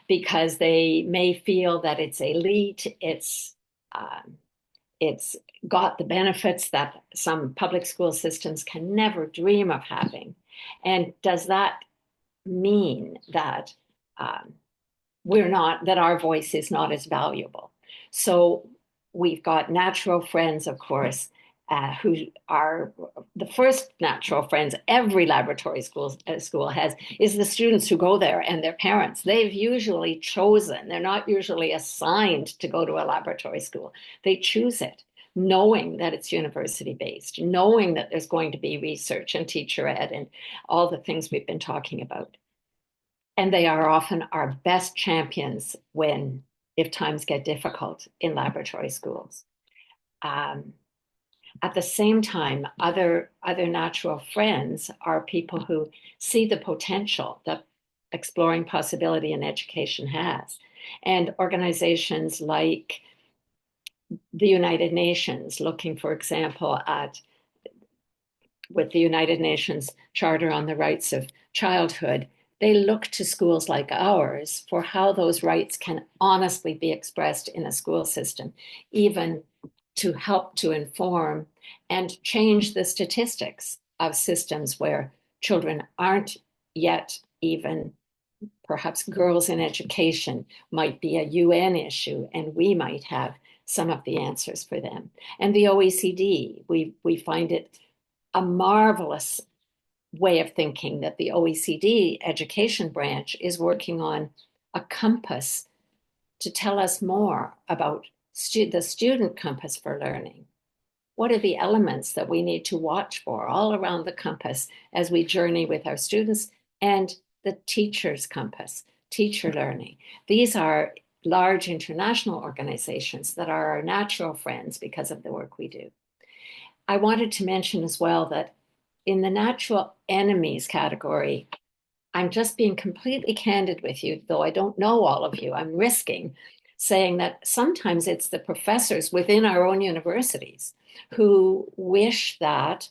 because they may feel that it's elite, it's got the benefits that some public school systems can never dream of having. And does that mean that that our voice is not as valuable? So we've got natural friends, of course, who are the first natural friends every laboratory school has, is the students who go there and their parents. They've usually chosen, they're not usually assigned to go to a laboratory school. They choose it, knowing that it's university-based, knowing that there's going to be research and teacher ed and all the things we've been talking about. And they are often our best champions if times get difficult in laboratory schools. At the same time, other natural friends are people who see the potential that exploring possibility in education has. And organizations like the United Nations, looking, for example, with the United Nations Charter on the Rights of Childhood, they look to schools like ours for how those rights can honestly be expressed in a school system, even to help to inform and change the statistics of systems where children aren't yet even, perhaps girls in education might be a UN issue, and we might have some of the answers for them. And the OECD, we find it a marvelous way of thinking that the OECD education branch is working on a compass to tell us more about the student compass for learning. What are the elements that we need to watch for all around the compass as we journey with our students, and the teacher's compass, teacher learning? These are large international organizations that are our natural friends because of the work we do. I wanted to mention as well that in the natural enemies category, I'm just being completely candid with you, though I don't know all of you. I'm risking saying that sometimes it's the professors within our own universities who wish that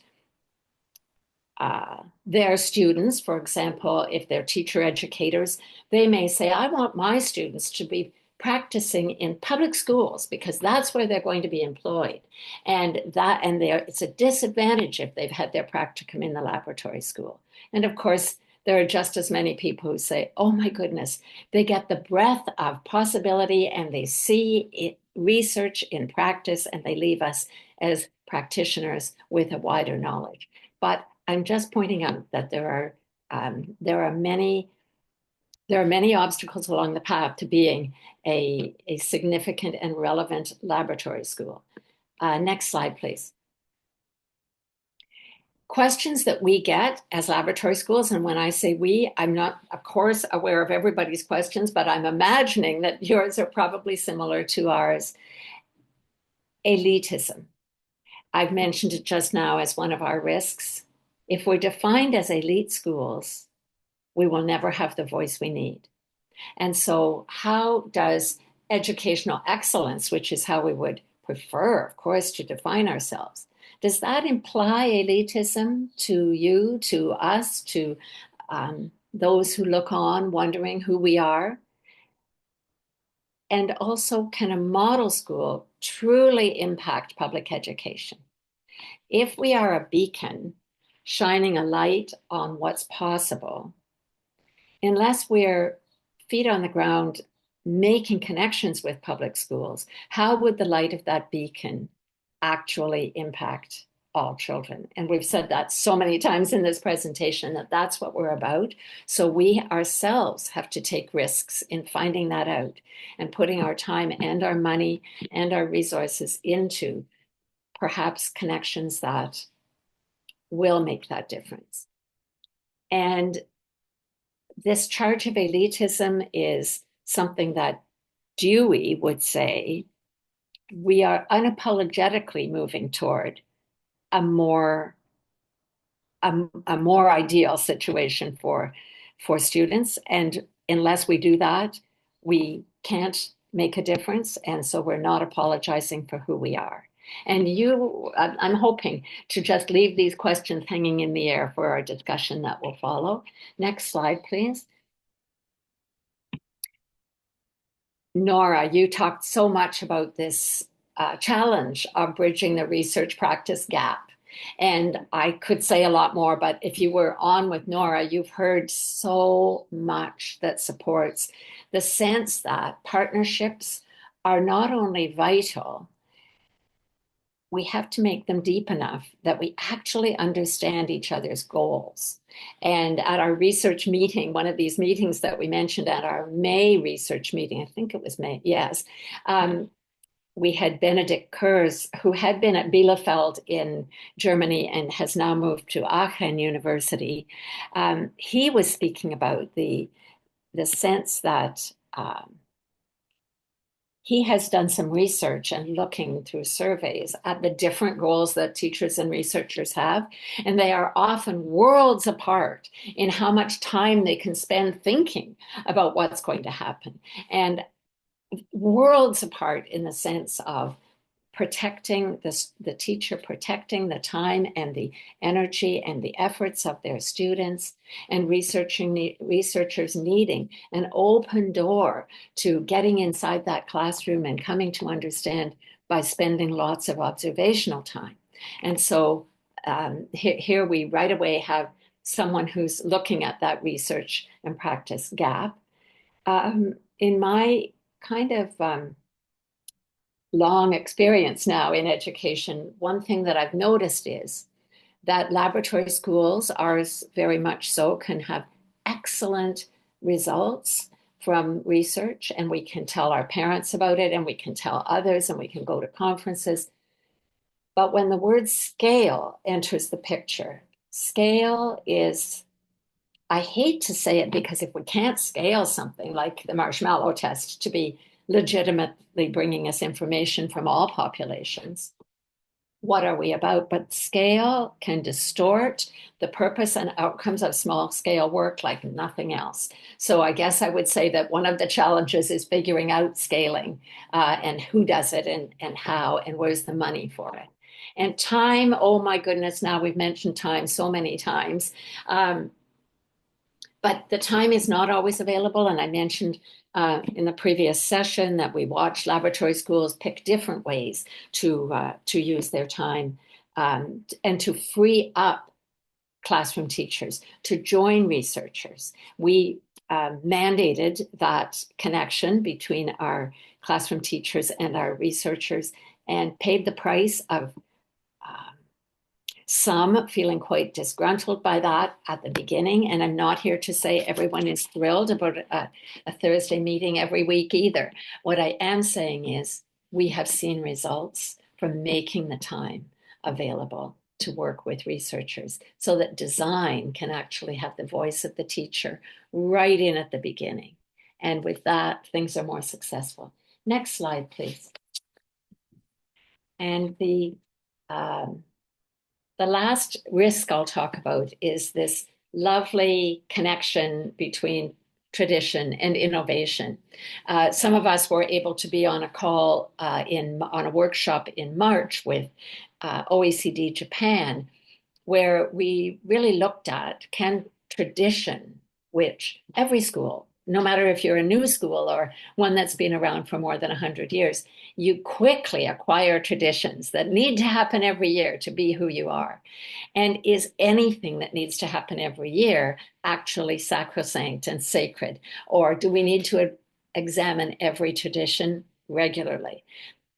their students, for example, if they're teacher educators, they may say, I want my students to be practicing in public schools because that's where they're going to be employed. And it's a disadvantage if they've had their practicum in the laboratory school. And of course, there are just as many people who say, oh my goodness, they get the breadth of possibility and they see research in practice, and they leave us as practitioners with a wider knowledge. But I'm just pointing out that there are many obstacles along the path to being a significant and relevant laboratory school. Next slide, please. Questions that we get as laboratory schools, and when I say we, I'm not, of course, aware of everybody's questions, but I'm imagining that yours are probably similar to ours. Elitism. I've mentioned it just now as one of our risks. If we're defined as elite schools, we will never have the voice we need. And so how does educational excellence, which is how we would prefer, of course, to define ourselves, does that imply elitism to you, to us, to those who look on wondering who we are? And also, can a model school truly impact public education? If we are a beacon shining a light on what's possible, unless we're feet on the ground making connections with public schools, how would the light of that beacon actually impact all children. And we've said that so many times in this presentation, that that's what we're about. So we ourselves have to take risks in finding that out and putting our time and our money and our resources into perhaps connections that will make that difference. And this charge of elitism is something that Dewey would say we are unapologetically moving toward a more ideal situation for students. And unless we do that, we can't make a difference. And so we're not apologizing for who we are. And I'm hoping to just leave these questions hanging in the air for our discussion that will follow. Next slide, please. Nora, you talked so much about this challenge of bridging the research practice gap. And I could say a lot more, but if you were on with Nora, you've heard so much that supports the sense that partnerships are not only vital, we have to make them deep enough that we actually understand each other's goals. And at our research meeting, one of these meetings that we mentioned at our May research meeting, I think it was May, yes, we had Benedict Kurz, who had been at Bielefeld in Germany and has now moved to Aachen University. He was speaking about the sense that he has done some research and looking through surveys at the different goals that teachers and researchers have. And they are often worlds apart in how much time they can spend thinking about what's going to happen. And worlds apart in the sense of protecting the teacher, protecting the time and the energy and the efforts of their students, and researchers needing an open door to getting inside that classroom and coming to understand by spending lots of observational time. And so here we right away have someone who's looking at that research and practice gap. In my kind of long experience now in education, one thing that I've noticed is that laboratory schools, ours very much so, can have excellent results from research, and we can tell our parents about it, and we can tell others, and we can go to conferences. But when the word scale enters the picture, scale is, I hate to say it, because if we can't scale something like the marshmallow test to be legitimately bringing us information from all populations, what are we about? But scale can distort the purpose and outcomes of small scale work like nothing else. So I guess I would say that one of the challenges is figuring out scaling and who does it and how and where's the money for it. And time, oh my goodness, now we've mentioned time so many times. But the time is not always available. And I mentioned in the previous session that we watch laboratory schools pick different ways to use their time and to free up classroom teachers to join researchers. We mandated that connection between our classroom teachers and our researchers and paid the price of some feeling quite disgruntled by that at the beginning. And I'm not here to say everyone is thrilled about a Thursday meeting every week either. What I am saying is we have seen results from making the time available to work with researchers so that design can actually have the voice of the teacher right in at the beginning. And with that, things are more successful. Next slide, please. And the last risk I'll talk about is this lovely connection between tradition and innovation. Some of us were able to be on a call on a workshop in March with OECD Japan, where we really looked at, can tradition, which every school, no matter if you're a new school or one that's been around for more than 100 years, you quickly acquire traditions that need to happen every year to be who you are. And is anything that needs to happen every year actually sacrosanct and sacred? Or do we need to examine every tradition regularly?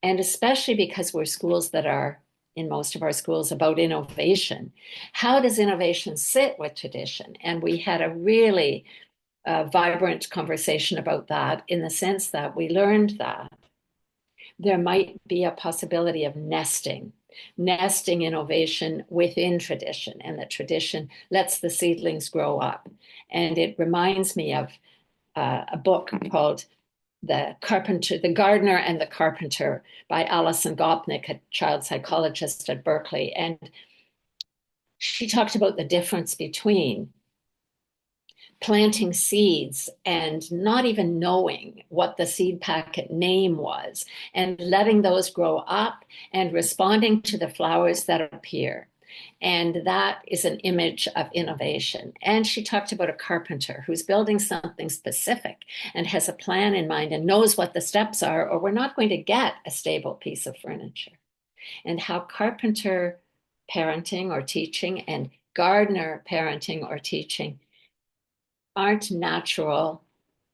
And especially because we're schools that are, in most of our schools, about innovation. How does innovation sit with tradition? And we had a really vibrant conversation about that, in the sense that we learned that there might be a possibility of nesting innovation within tradition, and that tradition lets the seedlings grow up. And it reminds me of a book called The Gardener and the Carpenter by Alison Gopnik, a child psychologist at Berkeley. And she talked about the difference between planting seeds and not even knowing what the seed packet name was, and letting those grow up and responding to the flowers that appear. And that is an image of innovation. And she talked about a carpenter who's building something specific and has a plan in mind and knows what the steps are, or we're not going to get a stable piece of furniture. And how carpenter parenting or teaching and gardener parenting or teaching aren't natural.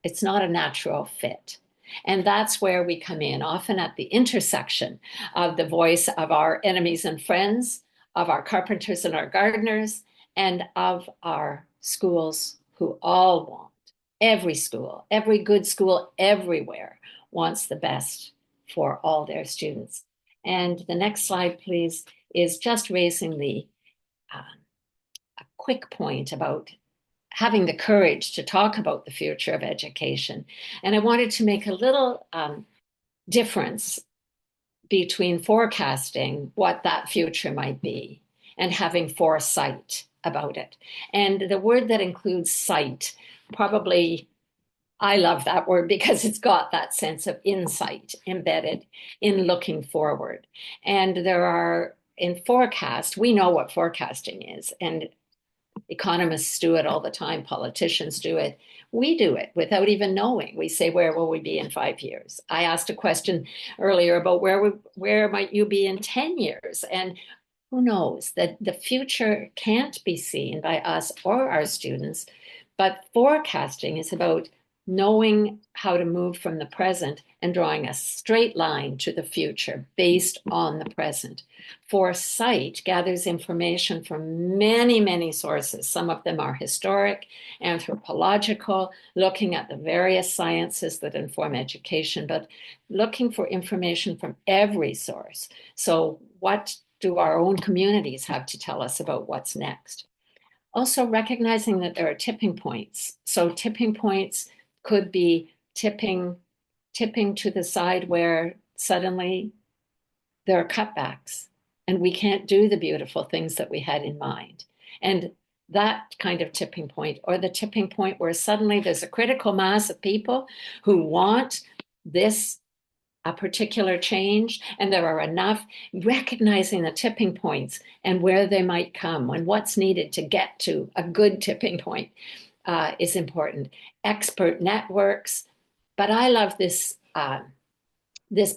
It's not a natural fit. And that's where we come in, often at the intersection of the voice of our enemies and friends, of our carpenters and our gardeners, and of our schools, who all want, every school, every good school everywhere wants the best for all their students. And the next slide, please, is just raising a quick point about having the courage to talk about the future of education. And I wanted to make a little difference between forecasting what that future might be and having foresight about it. And the word that includes sight, probably, I love that word because it's got that sense of insight embedded in looking forward. And there are, in forecast, we know what forecasting is, and economists do it all the time, politicians do it. We do it without even knowing. We say, where will we be in 5 years? I asked a question earlier about where might you be in 10 years? And who knows? That the future can't be seen by us or our students, but forecasting is about knowing how to move from the present and drawing a straight line to the future based on the present. Foresight gathers information from many, many sources. Some of them are historic, anthropological, looking at the various sciences that inform education, but looking for information from every source. So what do our own communities have to tell us about what's next? Also recognizing that there are tipping points. So tipping points could be tipping to the side where suddenly there are cutbacks and we can't do the beautiful things that we had in mind. And that kind of tipping point, or the tipping point where suddenly there's a critical mass of people who want a particular change, and there are enough, recognizing the tipping points and where they might come and what's needed to get to a good tipping point is important. Expert networks. But I love this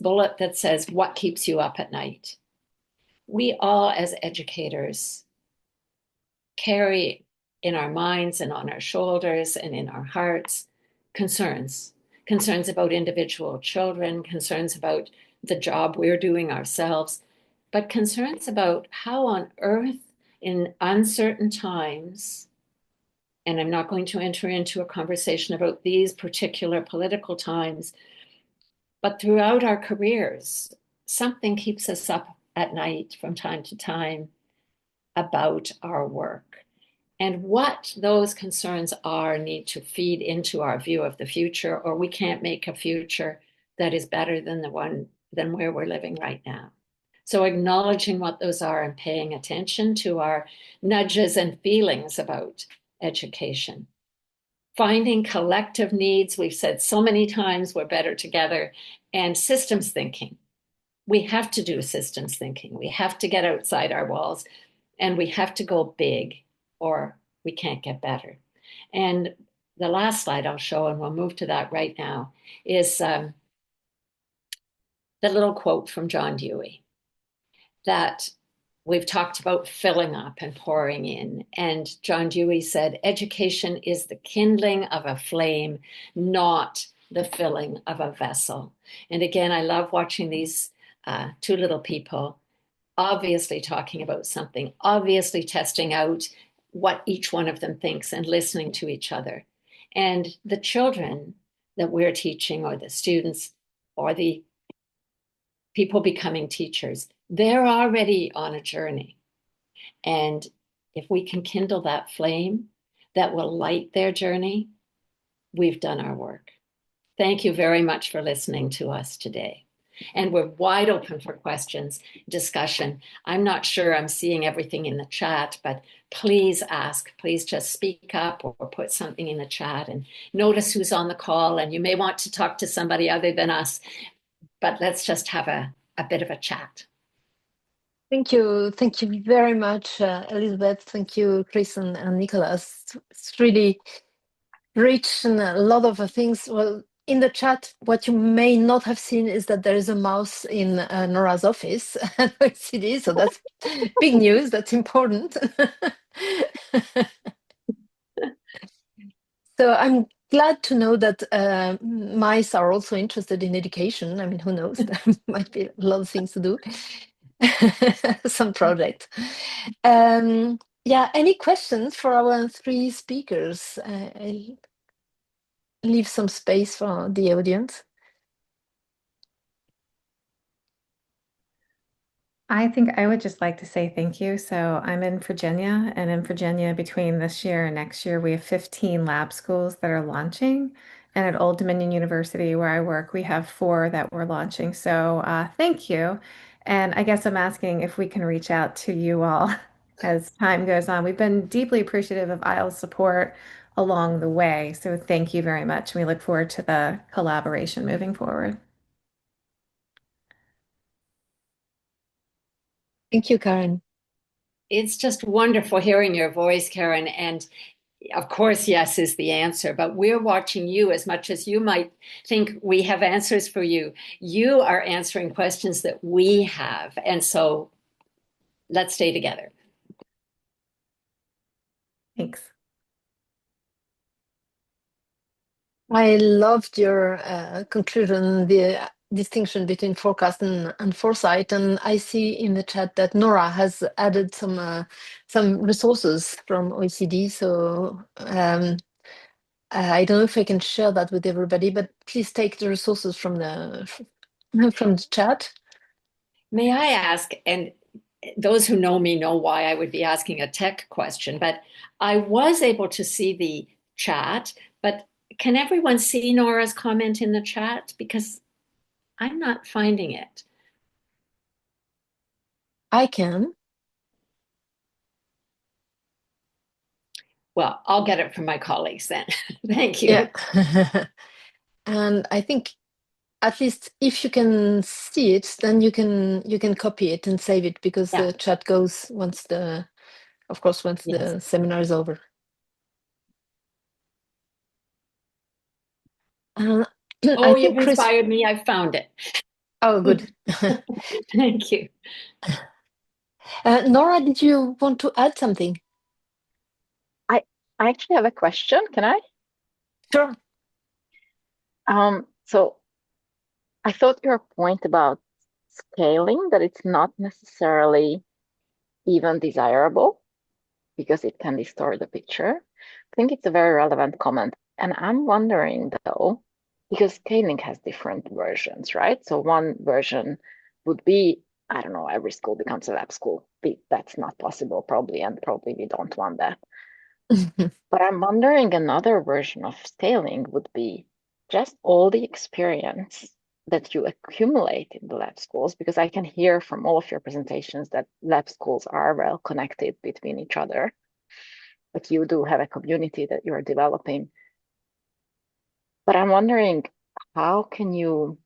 bullet that says, what keeps you up at night? We all, as educators, carry in our minds and on our shoulders and in our hearts concerns about individual children, concerns about the job we're doing ourselves, but concerns about how on earth in uncertain times, and I'm not going to enter into a conversation about these particular political times, but throughout our careers, something keeps us up at night from time to time about our work. And what those concerns are need to feed into our view of the future, or we can't make a future that is better than where we're living right now. So acknowledging what those are and paying attention to our nudges and feelings about education. Finding collective needs, we've said so many times, we're better together, and systems thinking. We have to do systems thinking. We have to get outside our walls, and we have to go big, or we can't get better. And the last slide I'll show, and we'll move to that right now, is the little quote from John Dewey that we've talked about filling up and pouring in. And John Dewey said, education is the kindling of a flame, not the filling of a vessel. And again, I love watching these two little people, obviously talking about something, obviously testing out what each one of them thinks and listening to each other. And the children that we're teaching, or the students, or the people becoming teachers, they're already on a journey. And if we can kindle that flame that will light their journey, we've done our work. Thank you very much for listening to us today. And we're wide open for questions, discussion. I'm not sure I'm seeing everything in the chat, but please ask. Please just speak up or put something in the chat, and notice who's on the call. And you may want to talk to somebody other than us, but let's just have a bit of a chat. Thank you. Thank you very much, Elizabeth. Thank you, Chris and Nicholas. It's really rich and a lot of things. Well, in the chat, what you may not have seen is that there is a mouse in Nora's office at OECD, so that's big news. That's important. So I'm glad to know that mice are also interested in education. I mean, who knows? There might be a lot of things to do. Some project. Yeah, any questions for our three speakers? I'll leave some space for the audience. I think I would just like to say thank you. So I'm in Virginia, and in Virginia, between this year and next year, we have 15 lab schools that are launching. And at Old Dominion University, where I work, we have 4 that we're launching. So thank you. And I guess I'm asking if we can reach out to you all as time goes on. We've been deeply appreciative of IALS support along the way. So thank you very much. We look forward to the collaboration moving forward. Thank you, Karen. It's just wonderful hearing your voice, Karen. And of course, yes is the answer, but we're watching you as much as you might think we have answers for you. You are answering questions that we have. And so let's stay together. Thanks. I loved your conclusion, the distinction between forecast and foresight. And I see in the chat that Nora has added some resources from OECD. So I don't know if I can share that with everybody, but please take the resources from the chat. May I ask, and those who know me know why I would be asking a tech question, but I was able to see the chat, but can everyone see Nora's comment in the chat? Because I'm not finding it. I can. Well, I'll get it from my colleagues then. Thank you. Yeah. And I think at least if you can see it, then you can copy it and save it, because the chat goes once the seminar is over. Oh, you've inspired me. I found it. Oh, good. Thank you. Nora, did you want to add something? I actually have a question. Can I? Sure. So I thought your point about scaling, that it's not necessarily even desirable because it can distort the picture. I think it's a very relevant comment. And I'm wondering though, because scaling has different versions, right? So one version would be, I don't know, every school becomes a lab school. That's not possible, probably, and probably we don't want that. But I'm wondering another version of scaling would be just all the experience that you accumulate in the lab schools, because I can hear from all of your presentations that lab schools are well connected between each other, but you do have a community that you're developing. But I'm wondering, how can you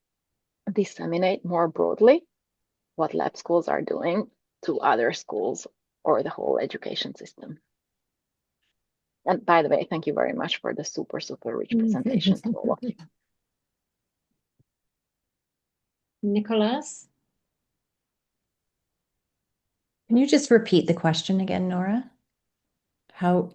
disseminate more broadly what lab schools are doing to other schools or the whole education system? And by the way, thank you very much for the super, super rich presentations to all of you. Nicholas? Can you just repeat the question again, Nora? How?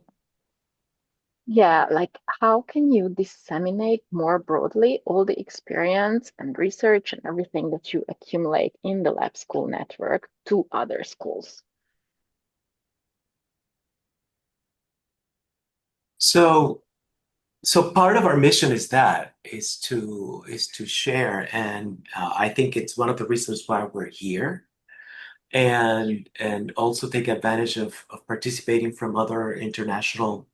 Yeah, like how can you disseminate more broadly all the experience and research and everything that you accumulate in the lab school network to other schools? So, so part of our mission is to share, and I think it's one of the reasons why we're here, and also take advantage of participating from other international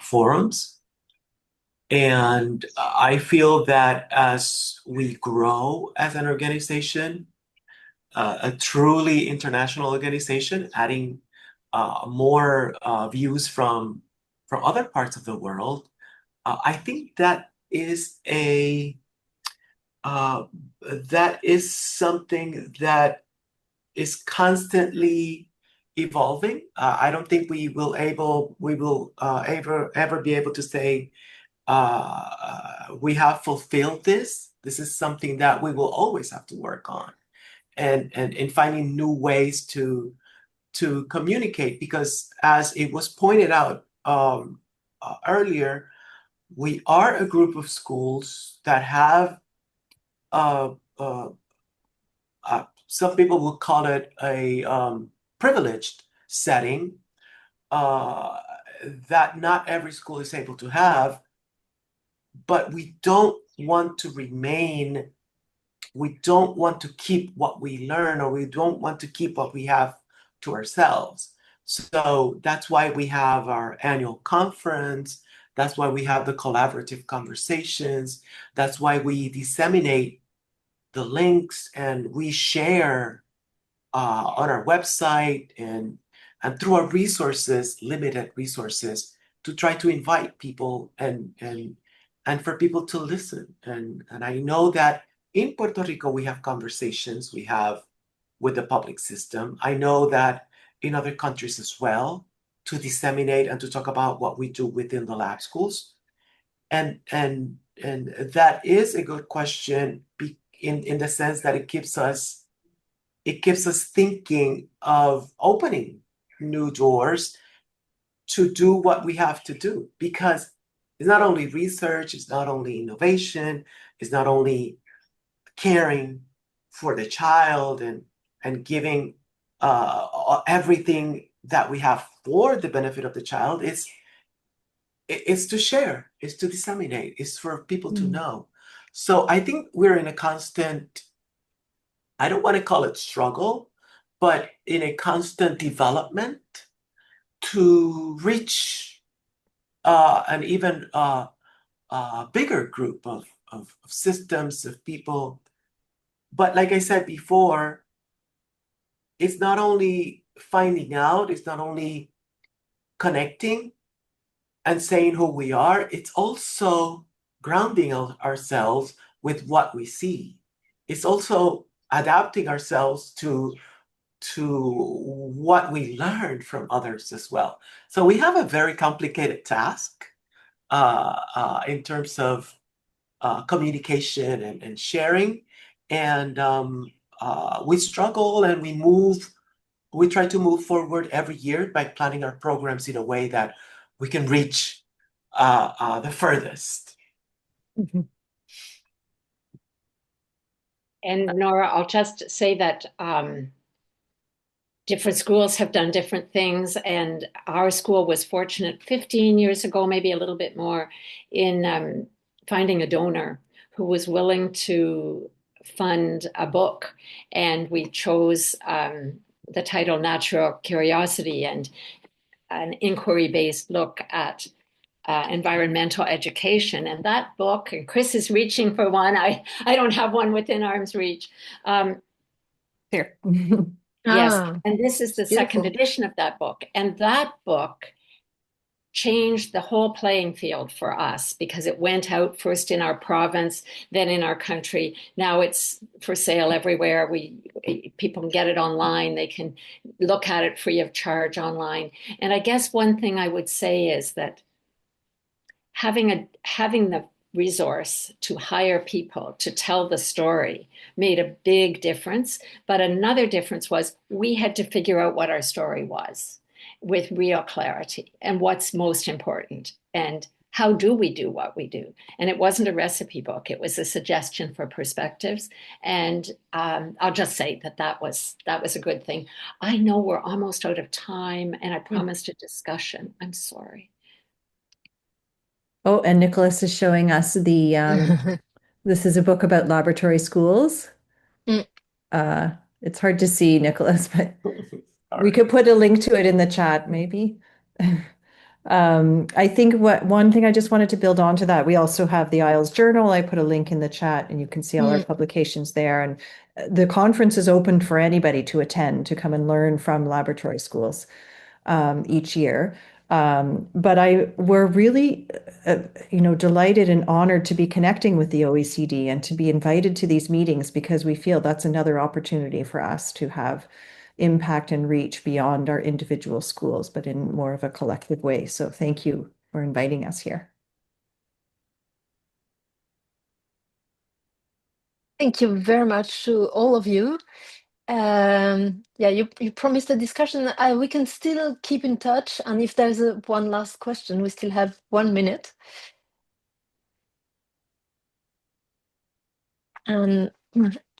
forums. And I feel that as we grow as an organization, a truly international organization, adding more views from other parts of the world, I think uh, that is something that is constantly evolving. I don't think we will ever be able to say we have fulfilled this. This is something that we will always have to work on, and in finding new ways to communicate. Because as it was pointed out earlier, we are a group of schools that have uh, uh, some people would call it a privileged setting uh, that not every school is able to have, but we don't want to keep what we learn, or we don't want to keep what we have to ourselves. So that's why we have our annual conference. That's why we have the collaborative conversations. That's why we disseminate the links and we share on our website and through our resources, limited resources, to try to invite people and for people to listen. And I know that in Puerto Rico we have conversations we have with the public system. I know that in other countries as well, to disseminate and to talk about what we do within the lab schools. And that is a good question in the sense that it keeps us thinking of opening new doors to do what we have to do, because it's not only research, it's not only innovation, it's not only caring for the child and giving everything that we have for the benefit of the child. It's to share, it's to disseminate, it's for people to know. So I think we're in a constant, I don't want to call it struggle, but in a constant development to reach an even bigger group of systems, of people. But like I said before, it's not only finding out, it's not only connecting and saying who we are, it's also grounding ourselves with what we see. It's also adapting ourselves to what we learned from others as well. So we have a very complicated task in terms of communication and sharing. And we struggle and we try to move forward every year by planning our programs in a way that we can reach the furthest. Mhm. And Nora, I'll just say that different schools have done different things, and our school was fortunate 15 years ago, maybe a little bit more, in finding a donor who was willing to fund a book. And we chose the title Natural Curiosity, and an inquiry-based look at environmental education. And that book, and Chris is reaching for one. I don't have one within arm's reach. Here. Yes, Ah, and this is the second beautiful. edition of that book. And that book changed the whole playing field for us because it went out first in our province, then in our country. Now it's for sale everywhere. People can get it online. They can look at it free of charge online. And I guess one thing I would say is that having the resource to hire people to tell the story made a big difference. But another difference was we had to figure out what our story was. with real clarity and what's most important and how do we do what we do. And it wasn't a recipe book, it was a suggestion for perspectives. And I'll just say that was a good thing. I know we're almost out of time and I promised a discussion. I'm sorry. Oh, and Nicholas is showing us this is a book about laboratory schools. It's hard to see, Nicholas, but we could put a link to it in the chat, maybe. I think one thing I just wanted to build onto that, we also have the IALS journal. I put a link in the chat and you can see all our publications there. And the conference is open for anybody to attend, to come and learn from laboratory schools each year. But we're really, delighted and honored to be connecting with the OECD and to be invited to these meetings because we feel that's another opportunity for us to have impact and reach beyond our individual schools, but in more of a collective way. So thank you for inviting us here. Thank you very much to all of you. You promised a discussion. We can still keep in touch. And if there's one last question, we still have 1 minute.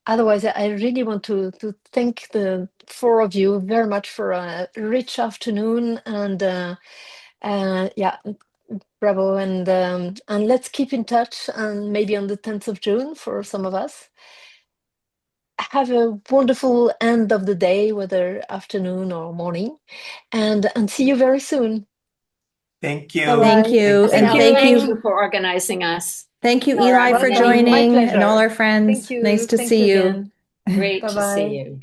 Otherwise, I really want to thank the 4 of you very much for a rich afternoon. And bravo. And let's keep in touch. And maybe on the 10th of June for some of us. Have a wonderful end of the day, whether afternoon or morning, and see you very soon. Thank you. Bye-bye. Thank you. And thank you for organizing us. Thank you, All Eli, right. for Welcome. joining, My and pleasure. all our friends. Thank you. Nice to Thanks see you. again. Great to Bye-bye. see you.